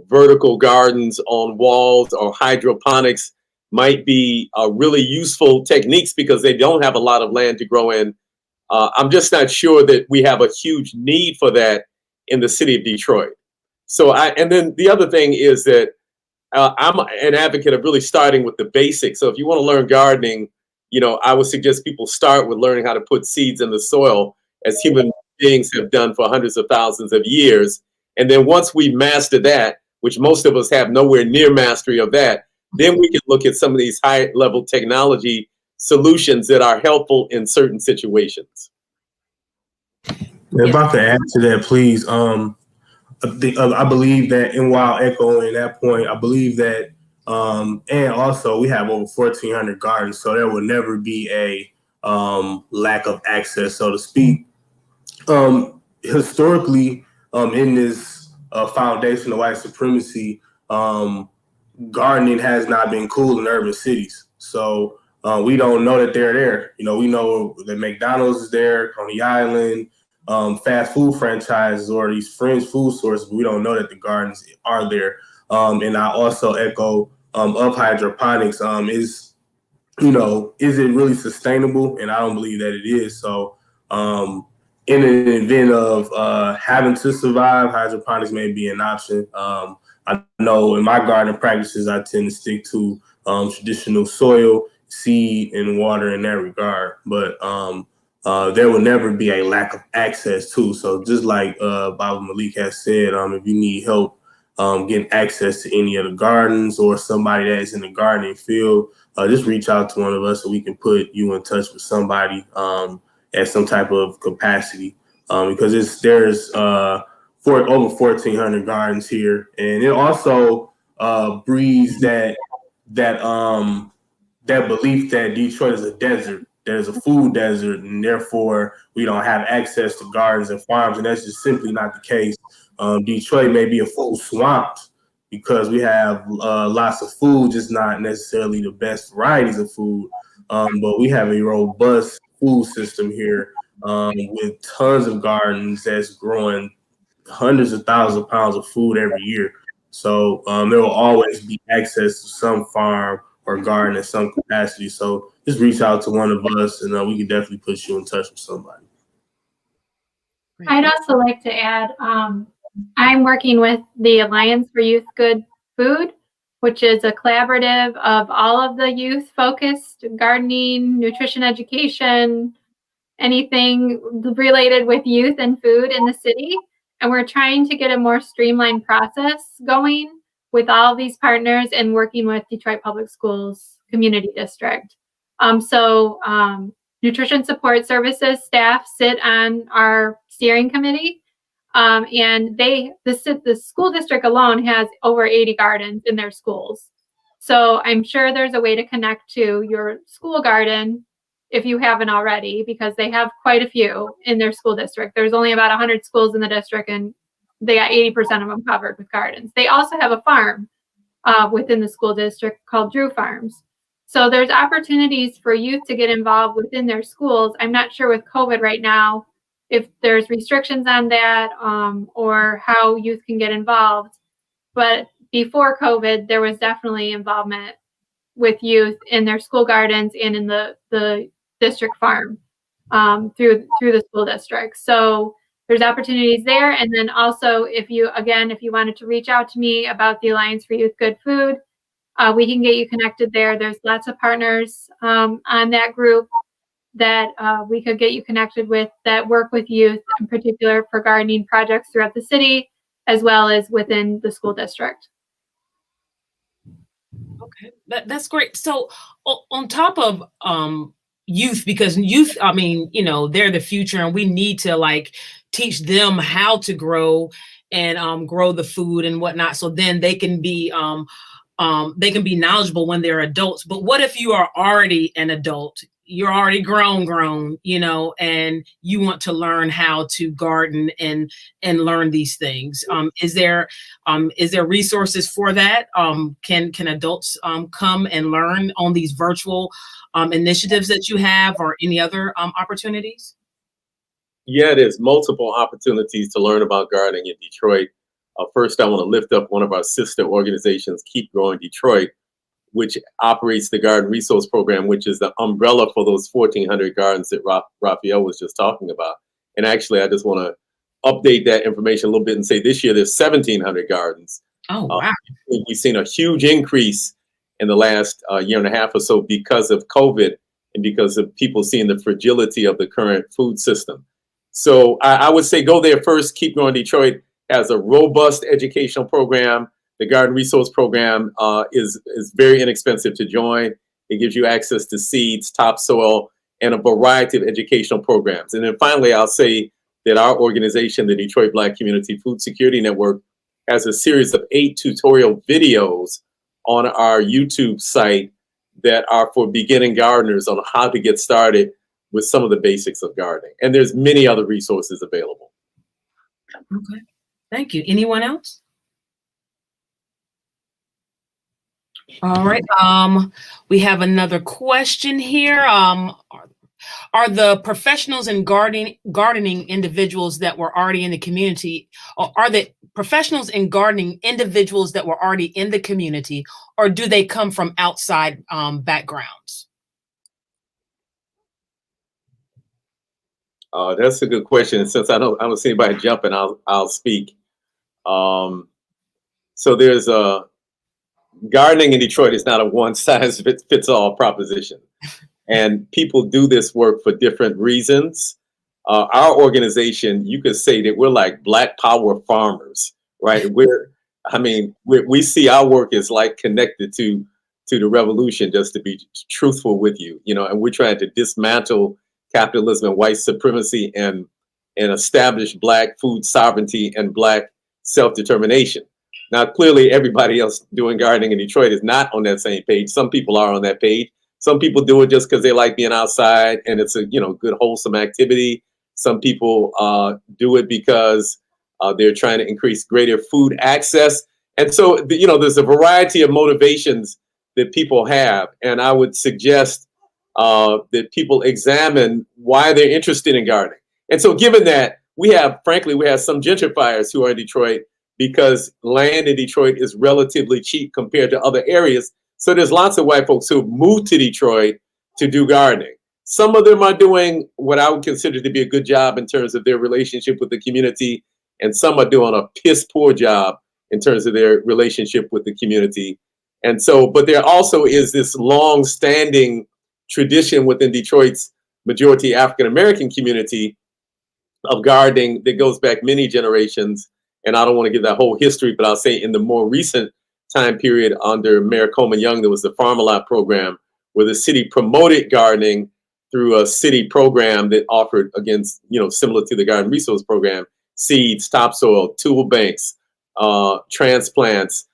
vertical gardens on walls or hydroponics might be really useful techniques because they don't have a lot of land to grow in, I'm just not sure that we have a huge need for that in the city of Detroit. So and then the other thing is that I'm an advocate of really starting with the basics. So if you want to learn gardening, I would suggest people start with learning how to put seeds in the soil, as human beings have done for hundreds of thousands of years. And then once we master that, which most of us have nowhere near mastery of that, then we can look at some of these high level technology solutions that are helpful in certain situations. If I could add to that, please. I believe that, and while echoing that point, I believe that, and also we have over 1,400 gardens, so there will never be a lack of access, so to speak. Historically, in this foundation of white supremacy, gardening has not been cool in urban cities. So we don't know that they're there. We know that McDonald's is there, Coney Island, fast food franchises or these fringe food sources, but we don't know that the gardens are there. And I also echo of hydroponics is it really sustainable? And I don't believe that it is. So in an event of having to survive, hydroponics may be an option. I know in my garden practices, I tend to stick to traditional soil, seed, and water in that regard. But there will never be a lack of access too. So just like Bob Malik has said, if you need help getting access to any of the gardens or somebody that's in the gardening field, just reach out to one of us so we can put you in touch with somebody at some type of capacity. Because there's over 1,400 gardens here, and it also breeds that belief that Detroit is a desert. There's a food desert, and therefore we don't have access to gardens and farms, and that's just simply not the case. Detroit may be a food swamp because we have lots of food, just not necessarily the best varieties of food, but we have a robust food system here with tons of gardens that's growing hundreds of thousands of pounds of food every year. So there will always be access to some farm or garden in some capacity. So just reach out to one of us, and we can definitely put you in touch with somebody. I'd also like to add, I'm working with the Alliance for Youth Good Food, which is a collaborative of all of the youth-focused gardening, nutrition education, anything related with youth and food in the city. And we're trying to get a more streamlined process going with all of these partners and working with Detroit Public Schools Community District. Nutrition Support Services staff sit on our steering committee. And the school district alone has over 80 gardens in their schools. So I'm sure there's a way to connect to your school garden if you haven't already, because they have quite a few in their school district. There's only about 100 schools in the district, and they got 80% of them covered with gardens. They also have a farm within the school district called Drew Farms. So there's opportunities for youth to get involved within their schools. I'm not sure with COVID right now if there's restrictions on that or how youth can get involved. But before COVID, there was definitely involvement with youth in their school gardens and in the district farm through the school district. So there's opportunities there. And then also, if you wanted to reach out to me about the Alliance for Youth Good Food, we can get you connected there. There's lots of partners on that group that we could get you connected with that work with youth, in particular for gardening projects throughout the city, as well as within the school district. Okay, that's great. So on top of youth, because youth, I mean, they're the future, and we need to teach them how to grow and grow the food and whatnot, so then they can be knowledgeable when they're adults. But what if you are already an adult? You're already grown, and you want to learn how to garden and learn these things. Is there resources for that? Can adults come and learn on these virtual initiatives that you have, or any other opportunities? Yeah, there's multiple opportunities to learn about gardening in Detroit. First, I want to lift up one of our sister organizations, Keep Growing Detroit, which operates the Garden Resource Program, which is the umbrella for those 1,400 gardens that Raphael was just talking about. And actually, I just want to update that information a little bit and say this year there's 1,700 gardens. Oh, wow. We've seen a huge increase in the last year and a half or so because of COVID and because of people seeing the fragility of the current food system. So I would say go there first. Keep Growing Detroit has a robust educational program. The Garden Resource Program is very inexpensive to join. It gives you access to seeds, topsoil, and a variety of educational programs. And then finally, I'll say that our organization, the Detroit Black Community Food Security Network, has a series of 8 tutorial videos on our YouTube site that are for beginning gardeners on how to get started with some of the basics of gardening. And there's many other resources available. Okay, thank you. Anyone else? All right. We have another question here. Are the professionals in gardening individuals that were already in the community, or are the professionals in gardening individuals that were already in the community, or do they come from outside backgrounds? That's a good question. Since I don't see anybody jumping, I'll speak. So there's gardening in Detroit is not a one-size-fits-all proposition. And people do this work for different reasons. Our organization, you could say that we're like Black Power farmers, right? We see our work as like connected to the revolution, just to be truthful with you, and we're trying to dismantle capitalism and white supremacy and establish Black food sovereignty and Black self-determination. Now, clearly, everybody else doing gardening in Detroit is not on that same page. Some people are on that page. Some people do it just because they like being outside and it's a good, wholesome activity. Some people do it because they're trying to increase greater food access. And so, there's a variety of motivations that people have. And I would suggest that people examine why they're interested in gardening. And so given that, frankly, we have some gentrifiers who are in Detroit because land in Detroit is relatively cheap compared to other areas. So there's lots of white folks who moved to Detroit to do gardening. Some of them are doing what I would consider to be a good job in terms of their relationship with the community, and some are doing a piss poor job in terms of their relationship with the community. And so, but there also is this long-standing tradition within Detroit's majority African American community of gardening that goes back many generations. And I don't want to give that whole history, but I'll say in the more recent time period under Mayor Coleman Young, there was the Farm a Lot program where the city promoted gardening through a city program that offered, against, similar to the Garden Resource Program, seeds, topsoil, tool banks, transplants,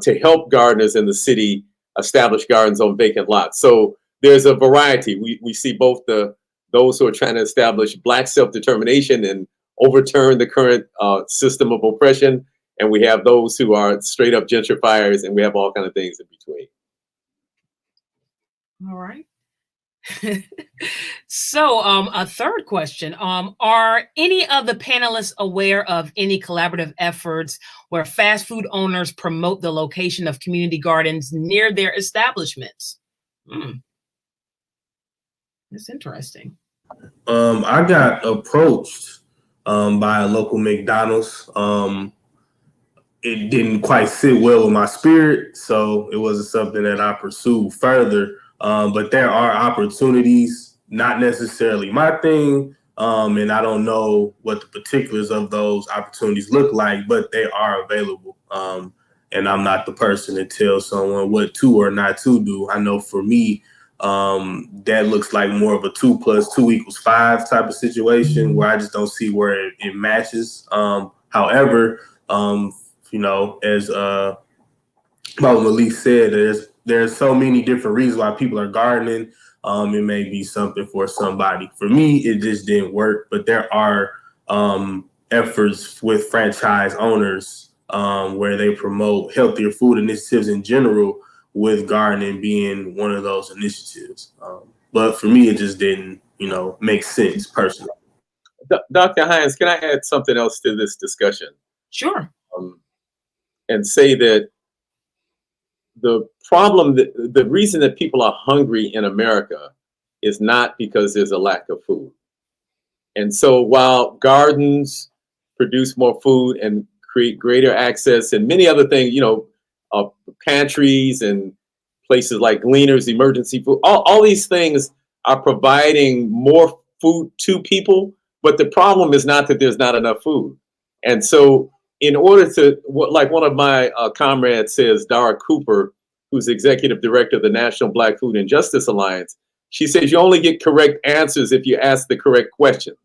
to help gardeners in the city establish gardens on vacant lots. So there's a variety. We see both those who are trying to establish Black self-determination and overturn the current system of oppression, and we have those who are straight up gentrifiers, and we have all kinds of things in between. All right. So a third question, are any of the panelists aware of any collaborative efforts where fast food owners promote the location of community gardens near their establishments? That's interesting. I got approached by a local McDonald's. It didn't quite sit well with my spirit, so it wasn't something that I pursued further. But there are opportunities, not necessarily my thing, and I don't know what the particulars of those opportunities look like, but they are available. And I'm not the person to tell someone what to or not to do. I know for me, that looks like more of a 2 + 2 = 5 type of situation where I just don't see where it matches. However, as Mama Malik said, there's so many different reasons why people are gardening. It may be something for somebody. For me, it just didn't work, but there are efforts with franchise owners where they promote healthier food initiatives in general, with gardening being one of those initiatives. But for me, it just didn't, make sense personally. Dr. Hines, can I add something else to this discussion? Sure. And say that the problem, the reason that people are hungry in America is not because there's a lack of food. And so while gardens produce more food and create greater access and many other things, pantries and places like Gleaners, emergency food, all these things are providing more food to people. But the problem is not that there's not enough food. And so in order to, like one of my comrades says, Dara Cooper, who's executive director of the National Black Food and Justice Alliance, she says you only get correct answers if you ask the correct questions.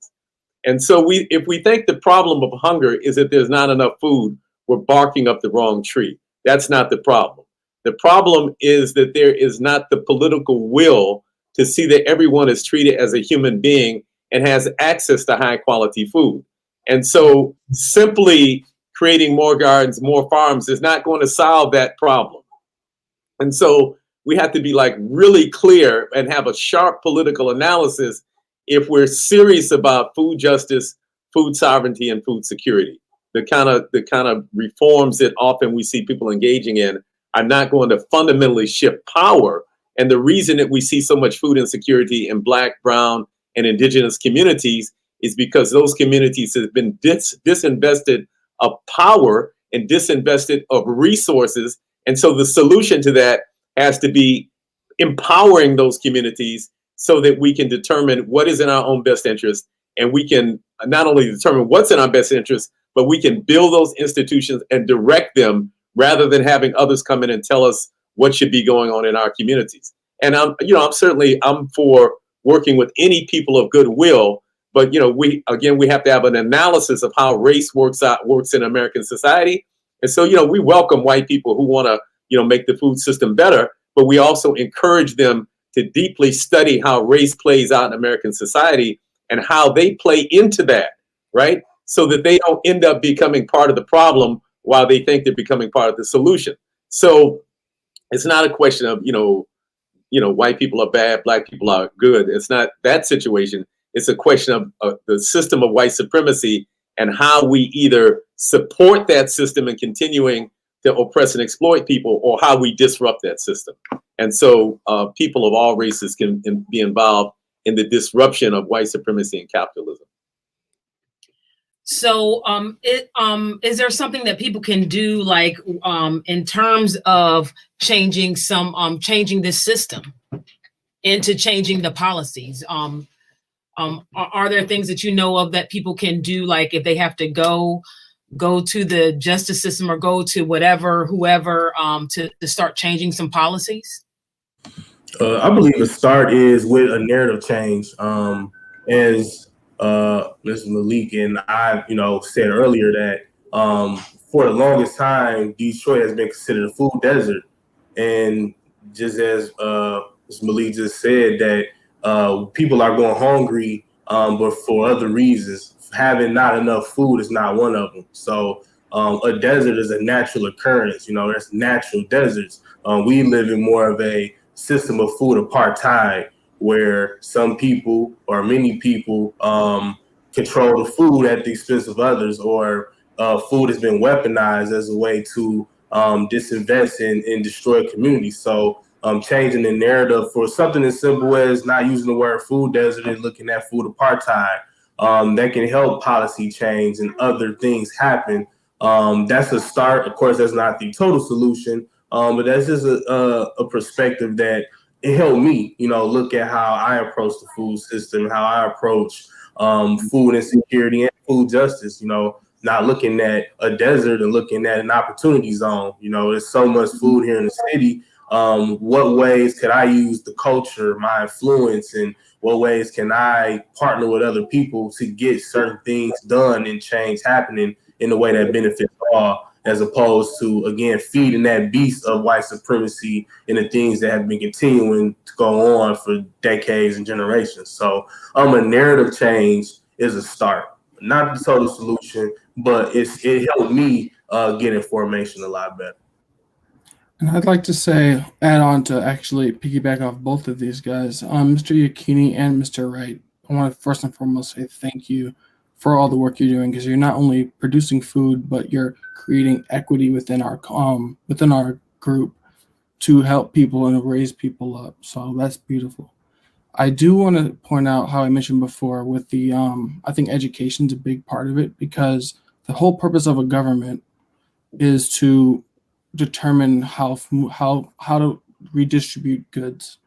And so if we think the problem of hunger is that there's not enough food, we're barking up the wrong tree. That's not the problem. The problem is that there is not the political will to see that everyone is treated as a human being and has access to high quality food. And so simply creating more gardens, more farms is not going to solve that problem. And so we have to be really clear and have a sharp political analysis if we're serious about food justice, food sovereignty, and food security. The kind of reforms that often we see people engaging in are not going to fundamentally shift power. And the reason that we see so much food insecurity in Black, Brown, and Indigenous communities is because those communities have been disinvested of power and disinvested of resources. And so the solution to that has to be empowering those communities so that we can determine what is in our own best interest. And we can not only determine what's in our best interest, but we can build those institutions and direct them rather than having others come in and tell us what should be going on in our communities. And I'm for working with any people of goodwill, but we have to have an analysis of how race works in American society. And so, we welcome white people who want to, make the food system better, but we also encourage them to deeply study how race plays out in American society and how they play into that, right? So that they don't end up becoming part of the problem while they think they're becoming part of the solution. So it's not a question of, white people are bad, Black people are good. It's not that situation. It's a question of the system of white supremacy and how we either support that system and continuing to oppress and exploit people, or how we disrupt that system. And so people of all races can be involved in the disruption of white supremacy and capitalism. So is there something that people can do, like in terms of changing changing this system into changing the policies? Are there things that you know of that people can do, like if they have to go to the justice system or go to whoever to start changing some policies? I believe the start is with a narrative change. As Mr. Malik and I, said earlier that for the longest time, Detroit has been considered a food desert. And just as Mr. Malik just said, that people are going hungry, but for other reasons. Having not enough food is not one of them. So a desert is a natural occurrence. There's natural deserts. We live in more of a system of food apartheid, where some people or many people control the food at the expense of others, or food has been weaponized as a way to disinvest and destroy communities. So changing the narrative for something as simple as not using the word food desert and looking at food apartheid, that can help policy change and other things happen. That's a start. Of course, that's not the total solution, but that's just a perspective that it helped me, look at how I approach the food system, how I approach food insecurity and food justice, not looking at a desert and looking at an opportunity zone. There's so much food here in the city. What ways could I use the culture, my influence, and what ways can I partner with other people to get certain things done and change happening in a way that benefits all, as opposed to, again, feeding that beast of white supremacy and the things that have been continuing to go on for decades and generations. So a narrative change is a start, not the total solution, but it helped me get information a lot better. And I'd like to add on to actually piggyback off both of these guys, Mr. Yekini and Mr. Wright. I want to first and foremost say thank you for all the work you're doing, because you're not only producing food, but you're creating equity within our group to help people and raise people up. So that's beautiful. I do want to point out how I mentioned before with the I think education's a big part of it, because the whole purpose of a government is to determine how to redistribute goods.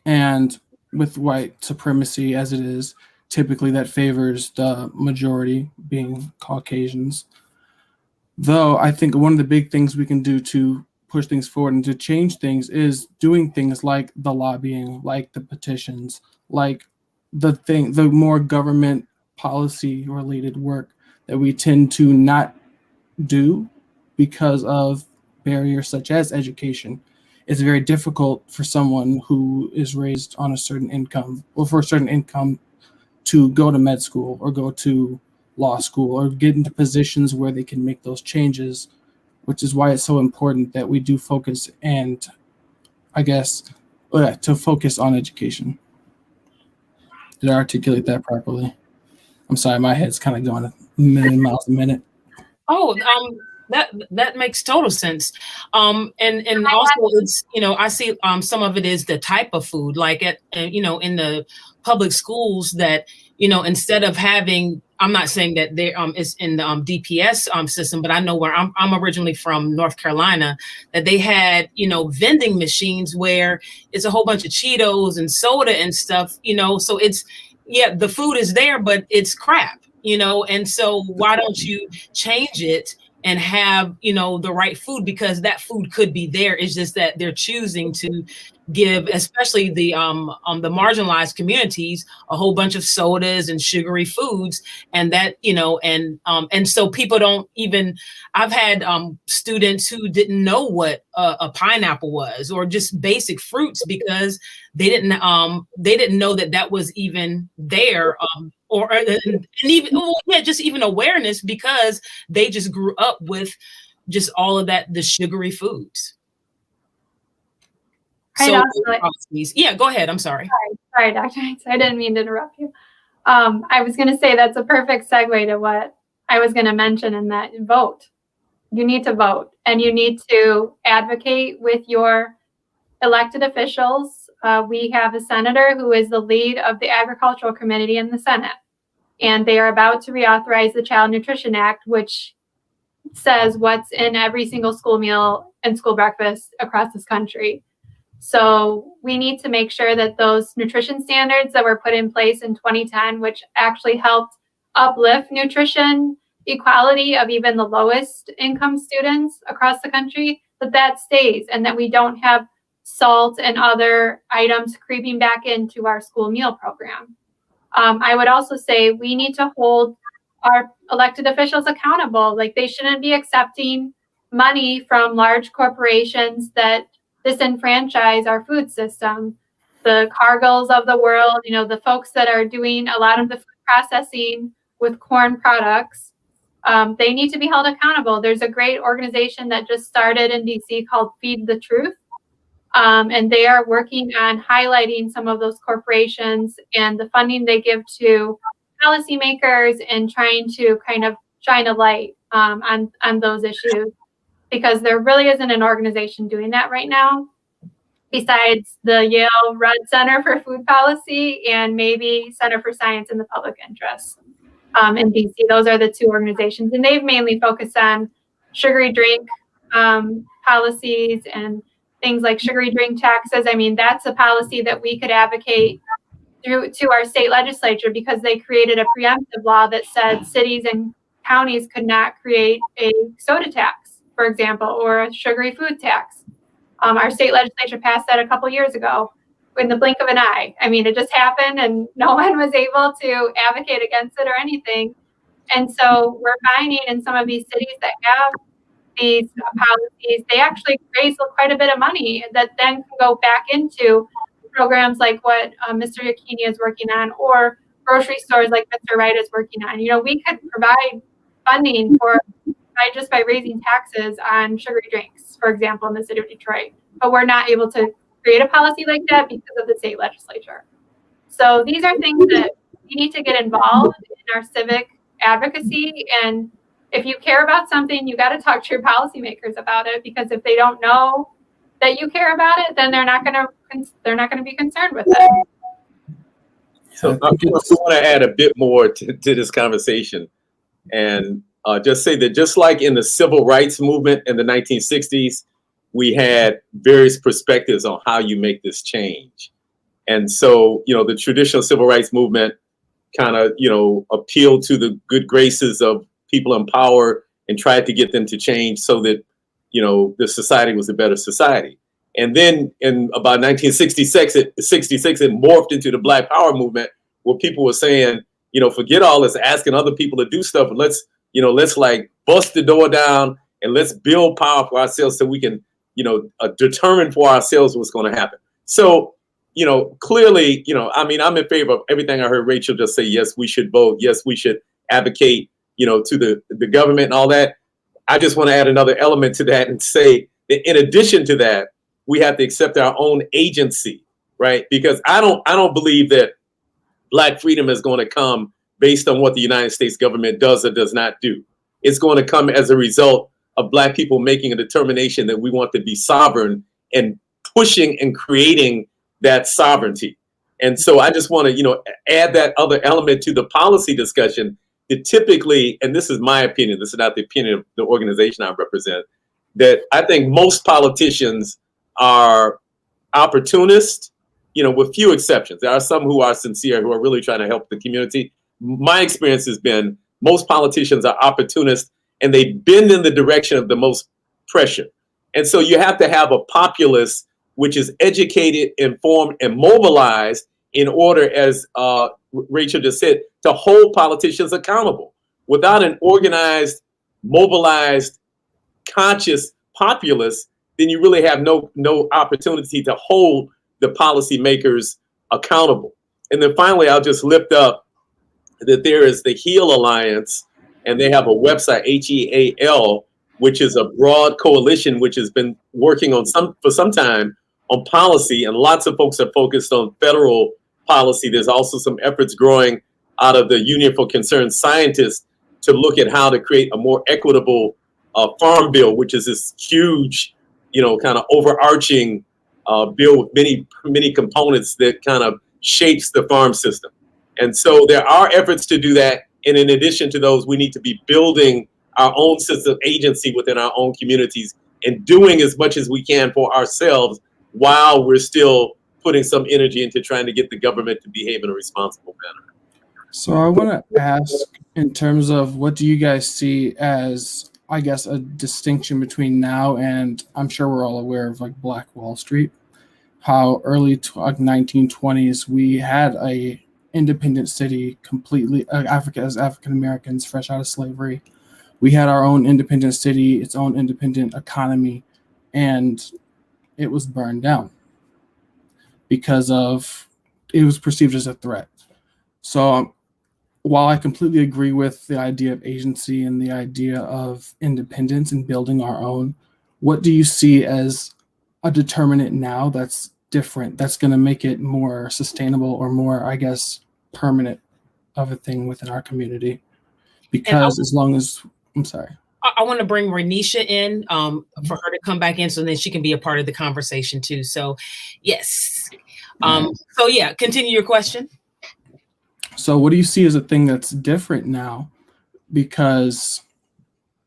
And with white supremacy as it is, typically that favors the majority, being Caucasians. Though I think one of the big things we can do to push things forward and to change things is doing things like the lobbying, like the petitions, like the more government policy related work that we tend to not do because of barriers such as education. It's very difficult for someone who is raised on a certain income, or for a certain income, to go to med school or go to law school or get into positions where they can make those changes, which is why it's so important that we do focus and, I guess, to focus on education. Did I articulate that properly? I'm sorry, my head's kind of going a million miles a minute. Oh, that makes total sense. And also it's, I see some of it is the type of food, like in the public schools that, instead of having, I'm not saying that there is in the DPS system, but I know where I'm originally from, North Carolina, that they had, vending machines where it's a whole bunch of Cheetos and soda and stuff, so it's, yeah, the food is there, but it's crap, and so why don't you change it and have, the right food, because that food could be there. It's just that they're choosing to give, especially the marginalized communities, a whole bunch of sodas and sugary foods, and that, and so people don't even. I've had students who didn't know what a pineapple was, or just basic fruits, because they didn't know that was even there. Just even awareness, because they just grew up with just all of that, the sugary foods. So, yeah, go ahead. I'm sorry. Sorry, Dr. Hanks, I didn't mean to interrupt you. I was going to say that's a perfect segue to what I was going to mention, in that vote. You need to vote, and you need to advocate with your elected officials. We have a senator who is the lead of the Agricultural Committee in the Senate, and they are about to reauthorize the Child Nutrition Act, which says what's in every single school meal and school breakfast across this country. So we need to make sure that those nutrition standards that were put in place in 2010, which actually helped uplift nutrition equality of even the lowest income students across the country, that stays, and that we don't have salt and other items creeping back into our school meal program. I would also say we need to hold our elected officials accountable. Like, they shouldn't be accepting money from large corporations that disenfranchise our food system. The Cargills of the world, the folks that are doing a lot of the food processing with corn products, they need to be held accountable. There's a great organization that just started in DC called Feed the Truth. And they are working on highlighting some of those corporations and the funding they give to policymakers, and trying to kind of shine a light on those issues, because there really isn't an organization doing that right now, besides the Yale Rudd Center for Food Policy and maybe Center for Science in the Public Interest in DC. Those are the two organizations, and they've mainly focused on sugary drink policies and things like sugary drink taxes. I mean, that's a policy that we could advocate through to our state legislature, because they created a preemptive law that said cities and counties could not create a soda tax, for example, or a sugary food tax. Our state legislature passed that a couple years ago in the blink of an eye. I mean, it just happened, and no one was able to advocate against it or anything. And so we're finding in some of these cities that have these policies, they actually raise quite a bit of money that then can go back into programs like what Mr. Yacchini is working on, or grocery stores like Mr. Wright is working on. We could provide funding by raising taxes on sugary drinks, for example, in the city of Detroit. But we're not able to create a policy like that because of the state legislature. So these are things that we need to get involved in our civic advocacy. And if you care about something, you got to talk to your policymakers about it, because if they don't know that you care about it, then they're not going to be concerned with it. So I want to add a bit more to this conversation, and just say that just like in the civil rights movement in the 1960s, we had various perspectives on how you make this change. And so, the traditional civil rights movement kind of, appealed to the good graces of people in power and tried to get them to change so that, the society was a better society. And then in about 1966, it morphed into the Black Power movement, where people were saying, forget all this asking other people to do stuff, and let's like bust the door down and let's build power for ourselves so we can, determine for ourselves what's going to happen. So, clearly, I'm in favor of everything I heard Rachel just say. Yes, we should vote. Yes, we should advocate, to the government and all that. I just want to add another element to that and say that in addition to that, we have to accept our own agency, right? Because I don't believe that Black freedom is going to come based on what the United States government does or does not do. It's going to come as a result of Black people making a determination that we want to be sovereign and pushing and creating that sovereignty. And so I just want to, add that other element to the policy discussion that typically, and this is my opinion, this is not the opinion of the organization I represent, that I think most politicians are opportunists, with few exceptions. There are some who are sincere, who are really trying to help the community. My experience has been most politicians are opportunists, and they bend in the direction of the most pressure. And so you have to have a populace which is educated, informed, and mobilized in order, as Rachel just said, to hold politicians accountable. Without an organized, mobilized, conscious populace, then you really have no opportunity to hold the policymakers accountable. And then finally, I'll just lift up that there is the HEAL Alliance, and they have a website, HEAL, which is a broad coalition which has been working on for some time on policy, and lots of folks are focused on federal policy. There's also some efforts growing out of the Union for Concerned Scientists to look at how to create a more equitable farm bill, which is this huge, kind of overarching bill with many components that kind of shapes the farm system. And so there are efforts to do that. And in addition to those, we need to be building our own sense of agency within our own communities and doing as much as we can for ourselves while we're still putting some energy into trying to get the government to behave in a responsible manner. So I want to ask, in terms of what do you guys see as, I guess, a distinction between now and, I'm sure we're all aware of, like, Black Wall Street, how early 1920s we had a independent city, completely African Americans fresh out of slavery. We had our own independent city, its own independent economy, and it was burned down because it was perceived as a threat. So while I completely agree with the idea of agency and the idea of independence and building our own, what do you see as a determinant now that's different, that's going to make it more sustainable or more, I guess, permanent of a thing within our community? Because as long as, I'm sorry. I want to bring Renisha in for her to come back in so then she can be a part of the conversation too. So yes. So yeah, continue your question. So what do you see as a thing that's different now? Because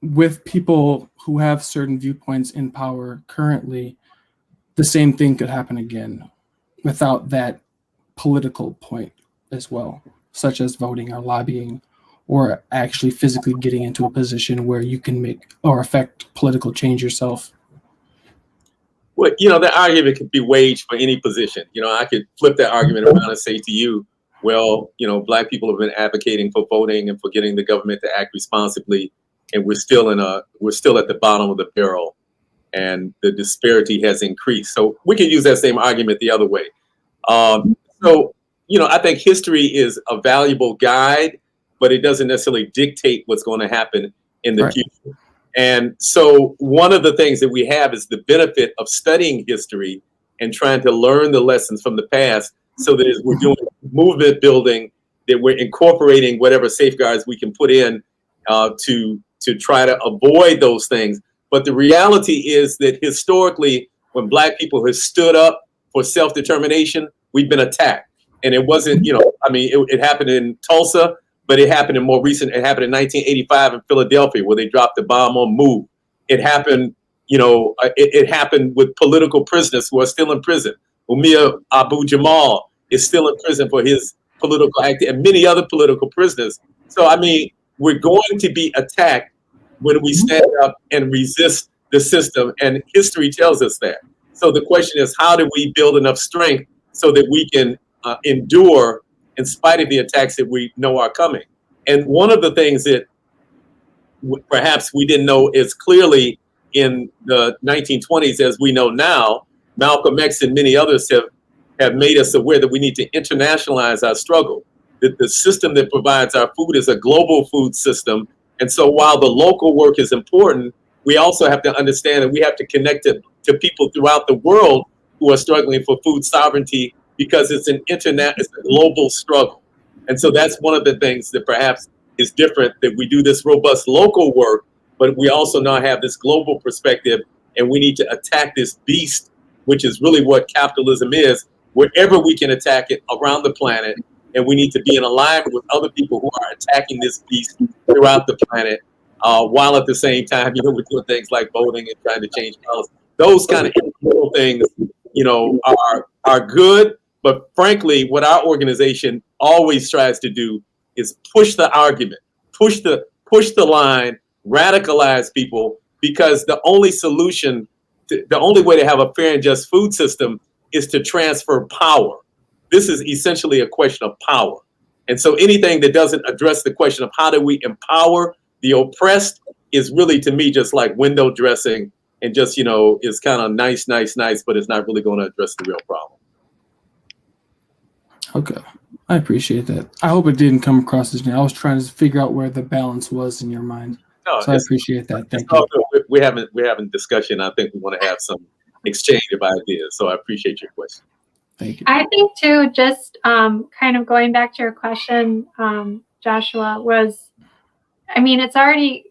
with people who have certain viewpoints in power currently, the same thing could happen again without that political point as well, such as voting or lobbying or actually physically getting into a position where you can make or affect political change yourself. Well, the argument could be waged for any position. I could flip that argument around and say to you, well, Black people have been advocating for voting and for getting the government to act responsibly, and we're still at the bottom of the barrel, and the disparity has increased. So we can use that same argument the other way. I think history is a valuable guide, but it doesn't necessarily dictate what's going to happen in the future. And so one of the things that we have is the benefit of studying history and trying to learn the lessons from the past, so that as we're doing movement building, that we're incorporating whatever safeguards we can put in to try to avoid those things. But the reality is that historically, when Black people have stood up for self-determination, we've been attacked. And it wasn't, it happened in Tulsa, but it happened in 1985 in Philadelphia, where they dropped the bomb on MOVE. It happened, it happened with political prisoners who are still in prison. Umar Abu Jamal is still in prison for his political act, and many other political prisoners. So, we're going to be attacked when we stand up and resist the system, and history tells us that. So the question is, how do we build enough strength so that we can endure in spite of the attacks that we know are coming? And one of the things that perhaps we didn't know as clearly in the 1920s as we know now, Malcolm X and many others have made us aware that we need to internationalize our struggle. That the system that provides our food is a global food system. And so while the local work is important, we also have to understand that we have to connect to people throughout the world who are struggling for food sovereignty, because it's a global struggle. And so that's one of the things that perhaps is different, that we do this robust local work, but we also now have this global perspective, and we need to attack this beast, which is really what capitalism is, wherever we can attack it around the planet. And we need to be in alignment with other people who are attacking this beast throughout the planet, while at the same time, we're doing things like voting and trying to change policy. Those kind of little things, are good. But frankly, what our organization always tries to do is push the argument, push the line, radicalize people, because the only solution, the only way to have a fair and just food system is to transfer power. This is essentially a question of power. And so anything that doesn't address the question of how do we empower the oppressed is really, to me, just like window dressing, and just, is kind of nice, but it's not really going to address the real problem. Okay. I appreciate that. I hope it didn't come across as me. I was trying to figure out where the balance was in your mind. No, so I appreciate that. Thank you. We're having discussion. I think we want to have some exchange of ideas. So I appreciate your question. Thank you. I think too, just kind of going back to your question, Joshua, was, I mean, it's already,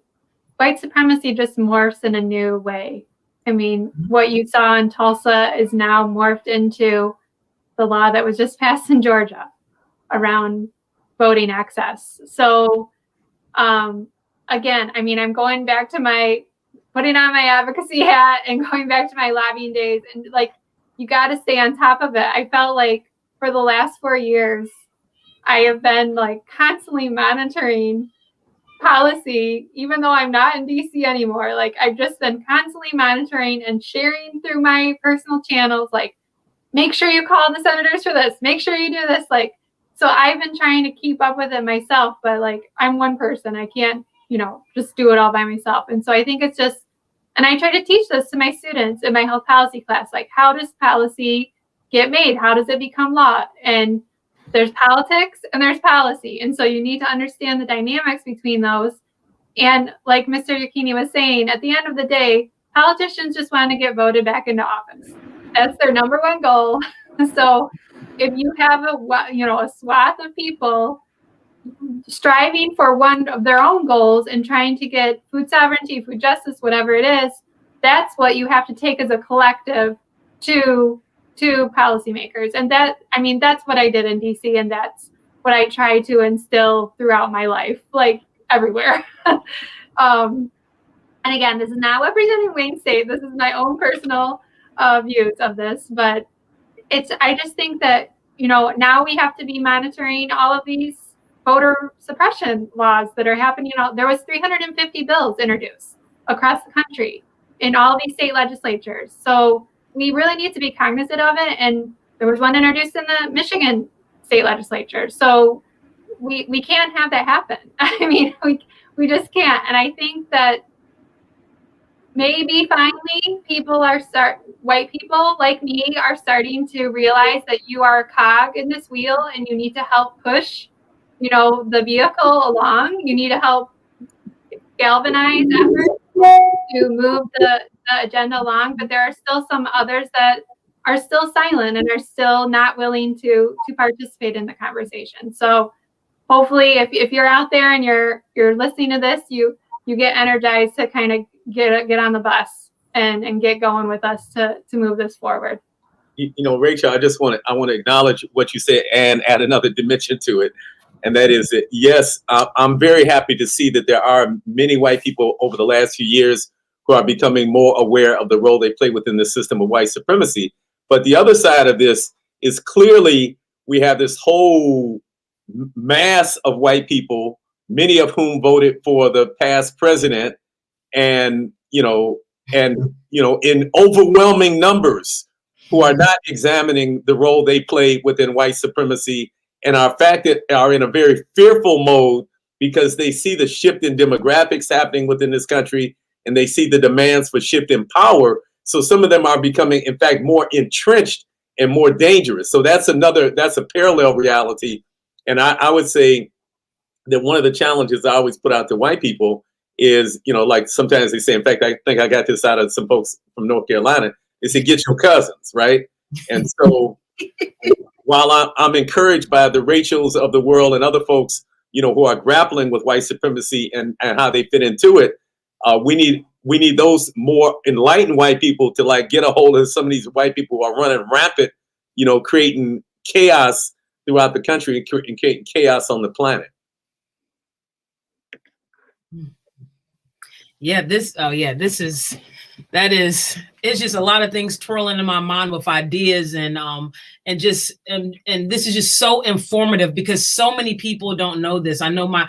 white supremacy just morphs in a new way. I mean, what you saw in Tulsa is now morphed into the law that was just passed in Georgia around voting access. So again, I mean, I'm going back to my, putting on my advocacy hat and going back to my lobbying days, and like, you got to stay on top of it. I felt like for the last 4 years, I have been like constantly monitoring policy, even though I'm not in DC anymore. Like, I've just been constantly monitoring and sharing through my personal channels, like, make sure you call the senators for this, make sure you do this. Like, so I've been trying to keep up with it myself, but like, I'm one person. I can't, just do it all by myself. And so I think it's just, and I try to teach this to my students in my health policy class, like, how does policy get made? How does it become law? And there's politics and there's policy. And so you need to understand the dynamics between those. And like Mr. Yukini was saying, at the end of the day, politicians just want to get voted back into office. That's their number one goal. So if you have a swath of people striving for one of their own goals and trying to get food sovereignty, food justice, whatever it is, that's what you have to take as a collective to policymakers. And that, I mean, that's what I did in DC, and that's what I try to instill throughout my life, like everywhere. And again, this is not representing Wayne State. This is my own personal views of this, but I just think that, now we have to be monitoring all of these voter suppression laws that are happening. There was 350 bills introduced across the country in all these state legislatures. So we really need to be cognizant of it. And there was one introduced in the Michigan state legislature. So we can't have that happen. I mean, we just can't. And I think that maybe finally white people like me are starting to realize that you are a cog in this wheel and you need to help push, the vehicle along. You need to help galvanize efforts to move the agenda along. But there are still some others that are still silent and are still not willing to participate in the conversation. So hopefully if you're out there and you're listening to this, you get energized to kind of get on the bus and get going with us to move this forward. Rachel, I want to acknowledge what you said and add another dimension to it. And that is that, yes, I'm very happy to see that there are many white people over the last few years who are becoming more aware of the role they play within the system of white supremacy. But the other side of this is clearly we have this whole mass of white people, many of whom voted for the past president, and in overwhelming numbers, who are not examining the role they play within white supremacy, and are in a very fearful mode because they see the shift in demographics happening within this country, and they see the demands for shift in power. So some of them are becoming, in fact, more entrenched and more dangerous. So that's a parallel reality. And I would say that one of the challenges I always put out to white people is, like sometimes they say, in fact, I think I got this out of some folks from North Carolina, is to get your cousins, right? And so while I'm encouraged by the Rachels of the world and other folks, who are grappling with white supremacy and how they fit into it, we need those more enlightened white people to like get a hold of some of these white people who are running rampant, creating chaos throughout the country and creating chaos on the planet. It's just a lot of things twirling in my mind with ideas and this is just so informative because so many people don't know this. I know my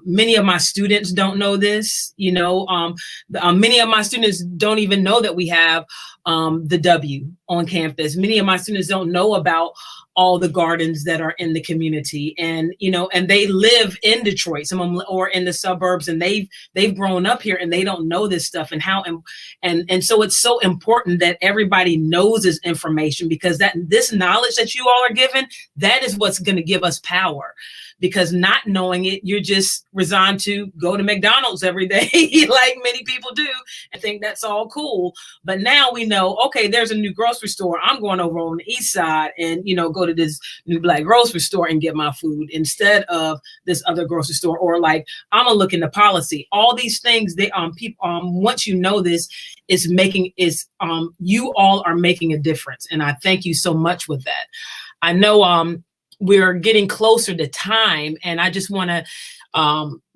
many of my students don't know this, many of my students don't even know that we have the W on campus. Many of my students don't know about all the gardens that are in the community, and they live in Detroit, some of them, or in the suburbs, and they've grown up here and they don't know this stuff and how and so it's so important that everybody knows this information, because this knowledge that you all are given, that is what's going to give us power. because not knowing it, you're just resigned to go to McDonald's every day, like many people do, and think that's all cool. But now we know, okay, there's a new grocery store. I'm going over on the east side and, go to this new Black grocery store and get my food instead of this other grocery store. Or like, I'm gonna look into policy. All these things, once you know this, you all are making a difference. And I thank you so much with that. I know we're getting closer to time, and I just want to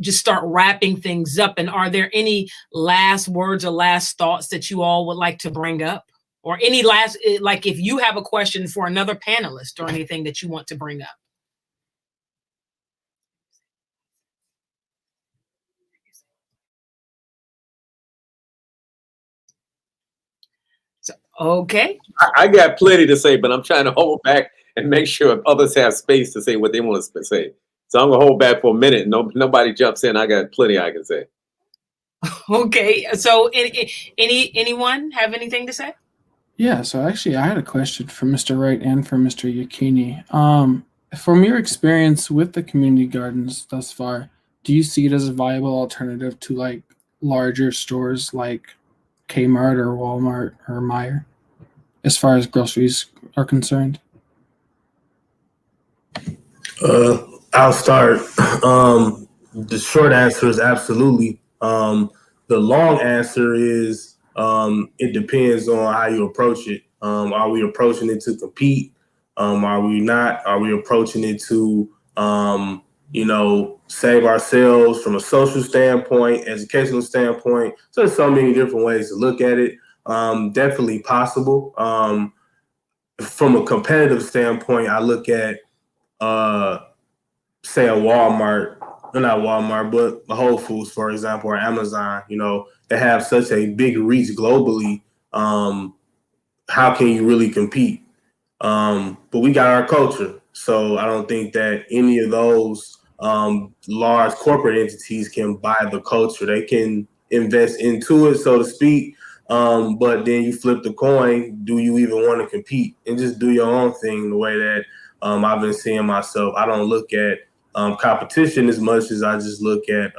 just start wrapping things up. And are there any last words or last thoughts that you all would like to bring up? Or any last, like if you have a question for another panelist or anything that you want to bring up? So, okay. I got plenty to say, but I'm trying to hold back and make sure others have space to say what they want to say. So I'm gonna hold back for a minute. Nobody jumps in. I got plenty I can say. Okay. So anyone have anything to say? Yeah, so actually I had a question for Mr. Wright and for Mr. Yekini. From your experience with the community gardens thus far, do you see it as a viable alternative to like larger stores like Kmart or Walmart or Meijer as far as groceries are concerned? I'll start. The short answer is absolutely. The long answer is it depends on how you approach it. Are we approaching it to compete? Are we not? Are we approaching it to save ourselves from a social standpoint, educational standpoint? So there's so many different ways to look at it. Definitely possible. From a competitive standpoint, I look at say a Walmart, or not Walmart, but a Whole Foods, for example, or Amazon, they have such a big reach globally. How can you really compete? But we got our culture. So I don't think that any of those large corporate entities can buy the culture. They can invest into it, so to speak. But then you flip the coin. Do you even want to compete and just do your own thing the way that I've been seeing myself? I don't look at competition as much as I just look at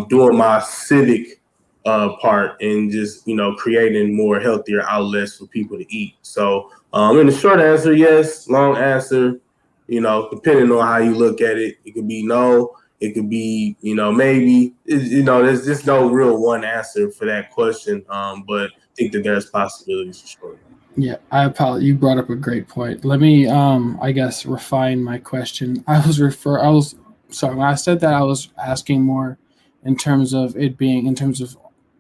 doing my civic part and just, creating more healthier outlets for people to eat. So in the short answer, yes. Long answer, depending on how you look at it, it could be no. It could be, maybe. There's just no real one answer for that question. But I think that there's possibilities for sure. Yeah, I apologize. You brought up a great point. Let me, I guess, refine my question. When I said that, I was asking more in terms of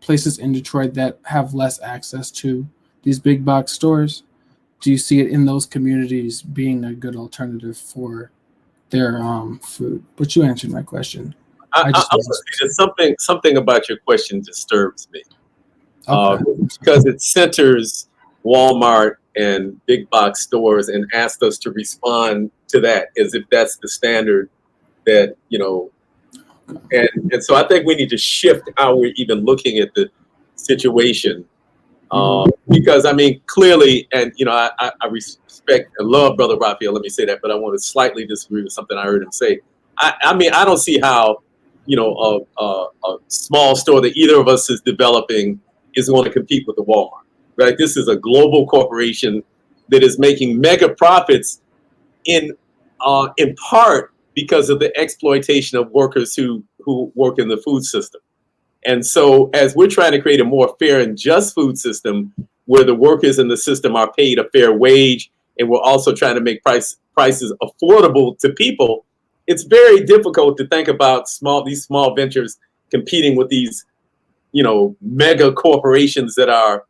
places in Detroit that have less access to these big box stores. Do you see it in those communities being a good alternative for their food? But you answered my question. Something about your question disturbs me. Okay. Because it centers Walmart and big box stores and asks us to respond to that as if that's the standard that, and so I think we need to shift how we're even looking at the situation. Because clearly, and I respect and love Brother Raphael, let me say that, but I want to slightly disagree with something I heard him say. I don't see how, a small store that either of us is developing is going to compete with the Walmart, right? This is a global corporation that is making mega profits in part because of the exploitation of workers who work in the food system. And so as we're trying to create a more fair and just food system where the workers in the system are paid a fair wage, and we're also trying to make prices affordable to people, it's very difficult to think about these small ventures competing with these, mega corporations that are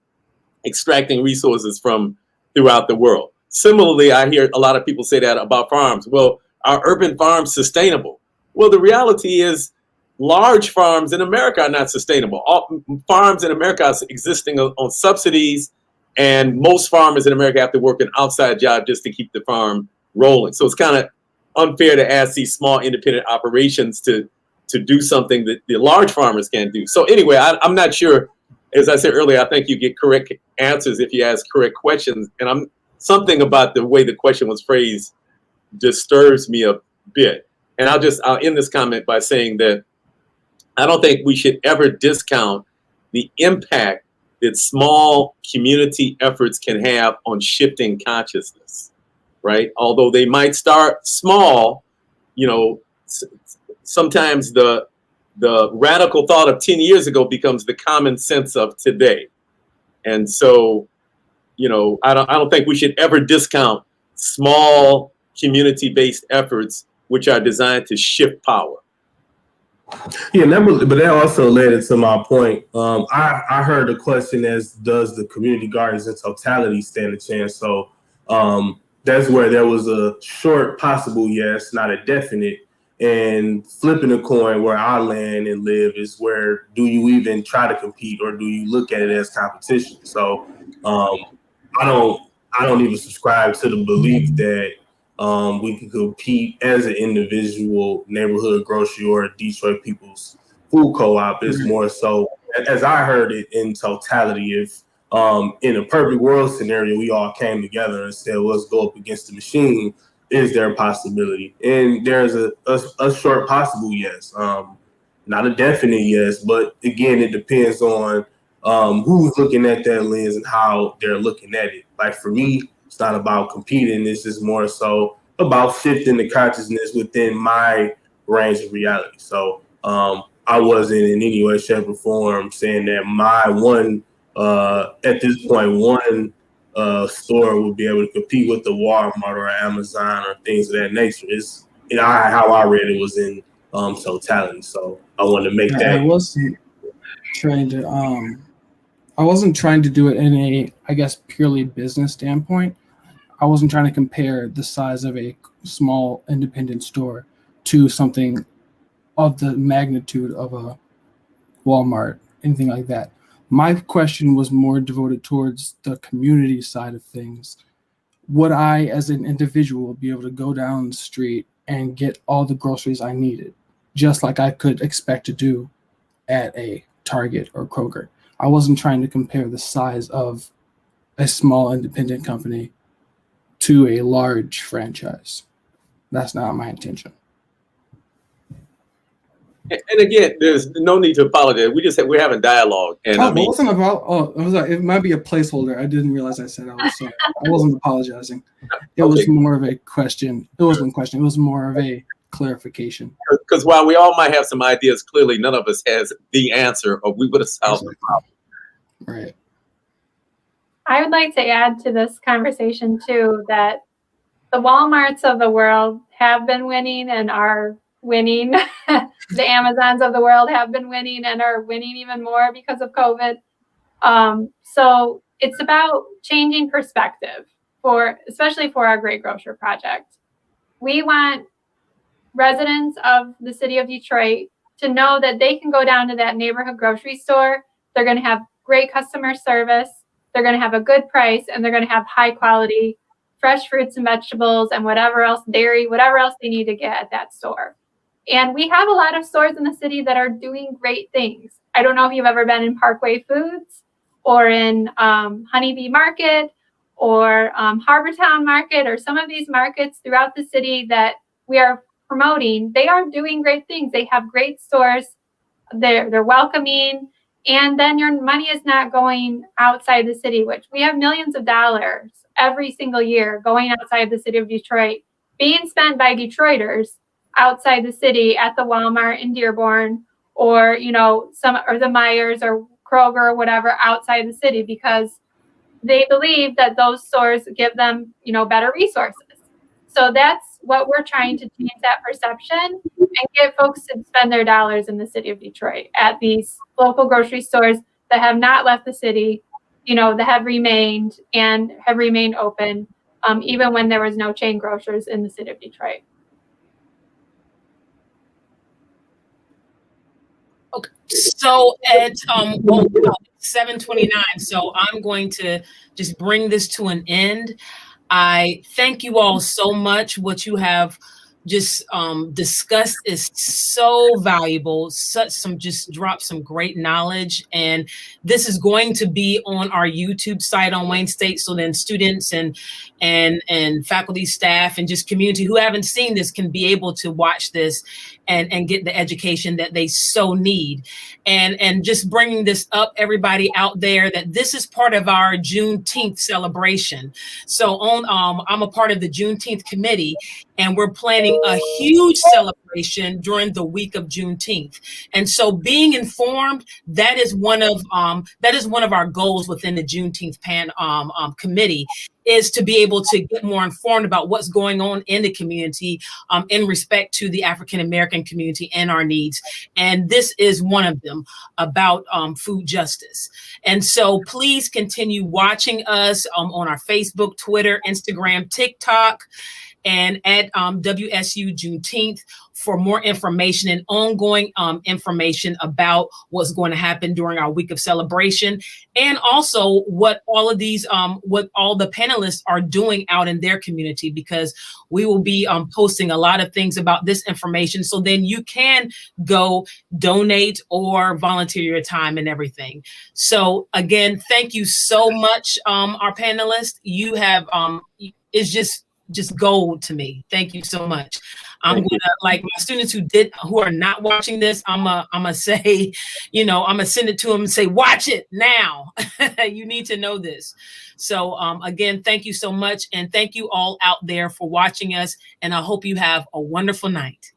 extracting resources from throughout the world. Similarly, I hear a lot of people say that about farms. Well, are urban farms sustainable? Well, the reality is large farms in America are not sustainable. All farms in America are existing on subsidies, and most farmers in America have to work an outside job just to keep the farm rolling. So it's kind of unfair to ask these small independent operations to do something that the large farmers can't do. So anyway, I'm not sure. As I said earlier, I think you get correct answers if you ask correct questions. And something about the way the question was phrased disturbs me a bit. And I'll end this comment by saying that I don't think we should ever discount the impact that small community efforts can have on shifting consciousness, right? Although they might start small, you know, sometimes the radical thought of 10 years ago becomes the common sense of today. And so, you know, I don't think we should ever discount small community-based efforts which are designed to shift power. Yeah, but that also led into my point. I heard the question as, does the community gardens in totality stand a chance? So that's where there was a short possible yes, not a definite. And flipping a coin, where I land and live, is where do you even try to compete, or do you look at it as competition? So I don't even subscribe to the belief that we can compete as an individual neighborhood grocery or a Detroit People's Food Co-op. It's more so, as I heard it, in totality. If in a perfect world scenario, we all came together and said, let's go up against the machine, is there a possibility? And there's a short possible yes, not a definite yes, but again, it depends on who's looking at that lens and how they're looking at it. Like for me, it's not about competing. This is more so about shifting the consciousness within my range of reality. So I wasn't in any way, shape, or form saying that my one, at this point, one store would be able to compete with the Walmart or Amazon or things of that nature. It's, you know, how I read it was in totality. So I wanted to make that. I wasn't trying to do it in a, I guess, purely business standpoint. I wasn't trying to compare the size of a small independent store to something of the magnitude of a Walmart, anything like that. My question was more devoted towards the community side of things. Would I, as an individual, be able to go down the street and get all the groceries I needed, just like I could expect to do at a Target or Kroger? I wasn't trying to compare the size of a small independent company to a large franchise. That's not my intention. And again, there's no need to apologize. We're having dialogue. And it wasn't about. It was like, it might be a placeholder. I didn't realize I said I was sorry. I wasn't apologizing. It was more of a question. It wasn't a question. It was more of a clarification. Because while we all might have some ideas, clearly none of us has the answer, or we would have solved the problem. Right. I would like to add to this conversation too that the Walmarts of the world have been winning and are winning. The Amazons of the world have been winning and are winning even more because of COVID. So it's about changing perspective, especially for our Great Grocer Project. We want residents of the city of Detroit to know that they can go down to that neighborhood grocery store. They're going to have great customer service. They're going to have a good price, and they're going to have high quality fresh fruits and vegetables and whatever else, dairy, whatever else they need to get at that store. And we have a lot of stores in the city that are doing great things. I don't know if you've ever been in Parkway Foods or in Honeybee Market or Harbortown Market or some of these markets throughout the city that we are promoting. They are doing great things. They have great stores. They're welcoming. And then your money is not going outside the city, which we have millions of dollars every single year going outside the city of Detroit, being spent by Detroiters outside the city at the Walmart in Dearborn or, or the Myers or Kroger or whatever outside the city, because they believe that those stores give them, better resources. So that's what we're trying to change, that perception, and get folks to spend their dollars in the city of Detroit at these local grocery stores that have not left the city, that have remained open, even when there was no chain grocers in the city of Detroit. Okay, so at 7:29, so I'm going to just bring this to an end. I thank you all so much. What you have just discussed is so valuable. Just dropped some great knowledge, and this is going to be on our YouTube site on Wayne State. So then students and faculty, staff, and just community who haven't seen this can be able to watch this and get the education that they so need. And just bringing this up, everybody out there, that this is part of our Juneteenth celebration. So I'm a part of the Juneteenth committee, and we're planning a huge celebration during the week of Juneteenth. And so being informed, that is one of our goals within the Juneteenth committee, is to be able to get more informed about what's going on in the community in respect to the African American community and our needs. And this is one of them, about food justice. And so please continue watching us on our Facebook, Twitter, Instagram, TikTok, and at WSU Juneteenth for more information and ongoing information about what's going to happen during our week of celebration, and also what all of these, what all the panelists are doing out in their community, because we will be posting a lot of things about this information. So then you can go donate or volunteer your time and everything. So again, thank you so much, our panelists. You have, it's just gold to me. Thank you so much. I'm gonna, like my students who are not watching this, I'm gonna say, I'm gonna send it to them and say, watch it now. You need to know this. So again, thank you so much. And thank you all out there for watching us. And I hope you have a wonderful night.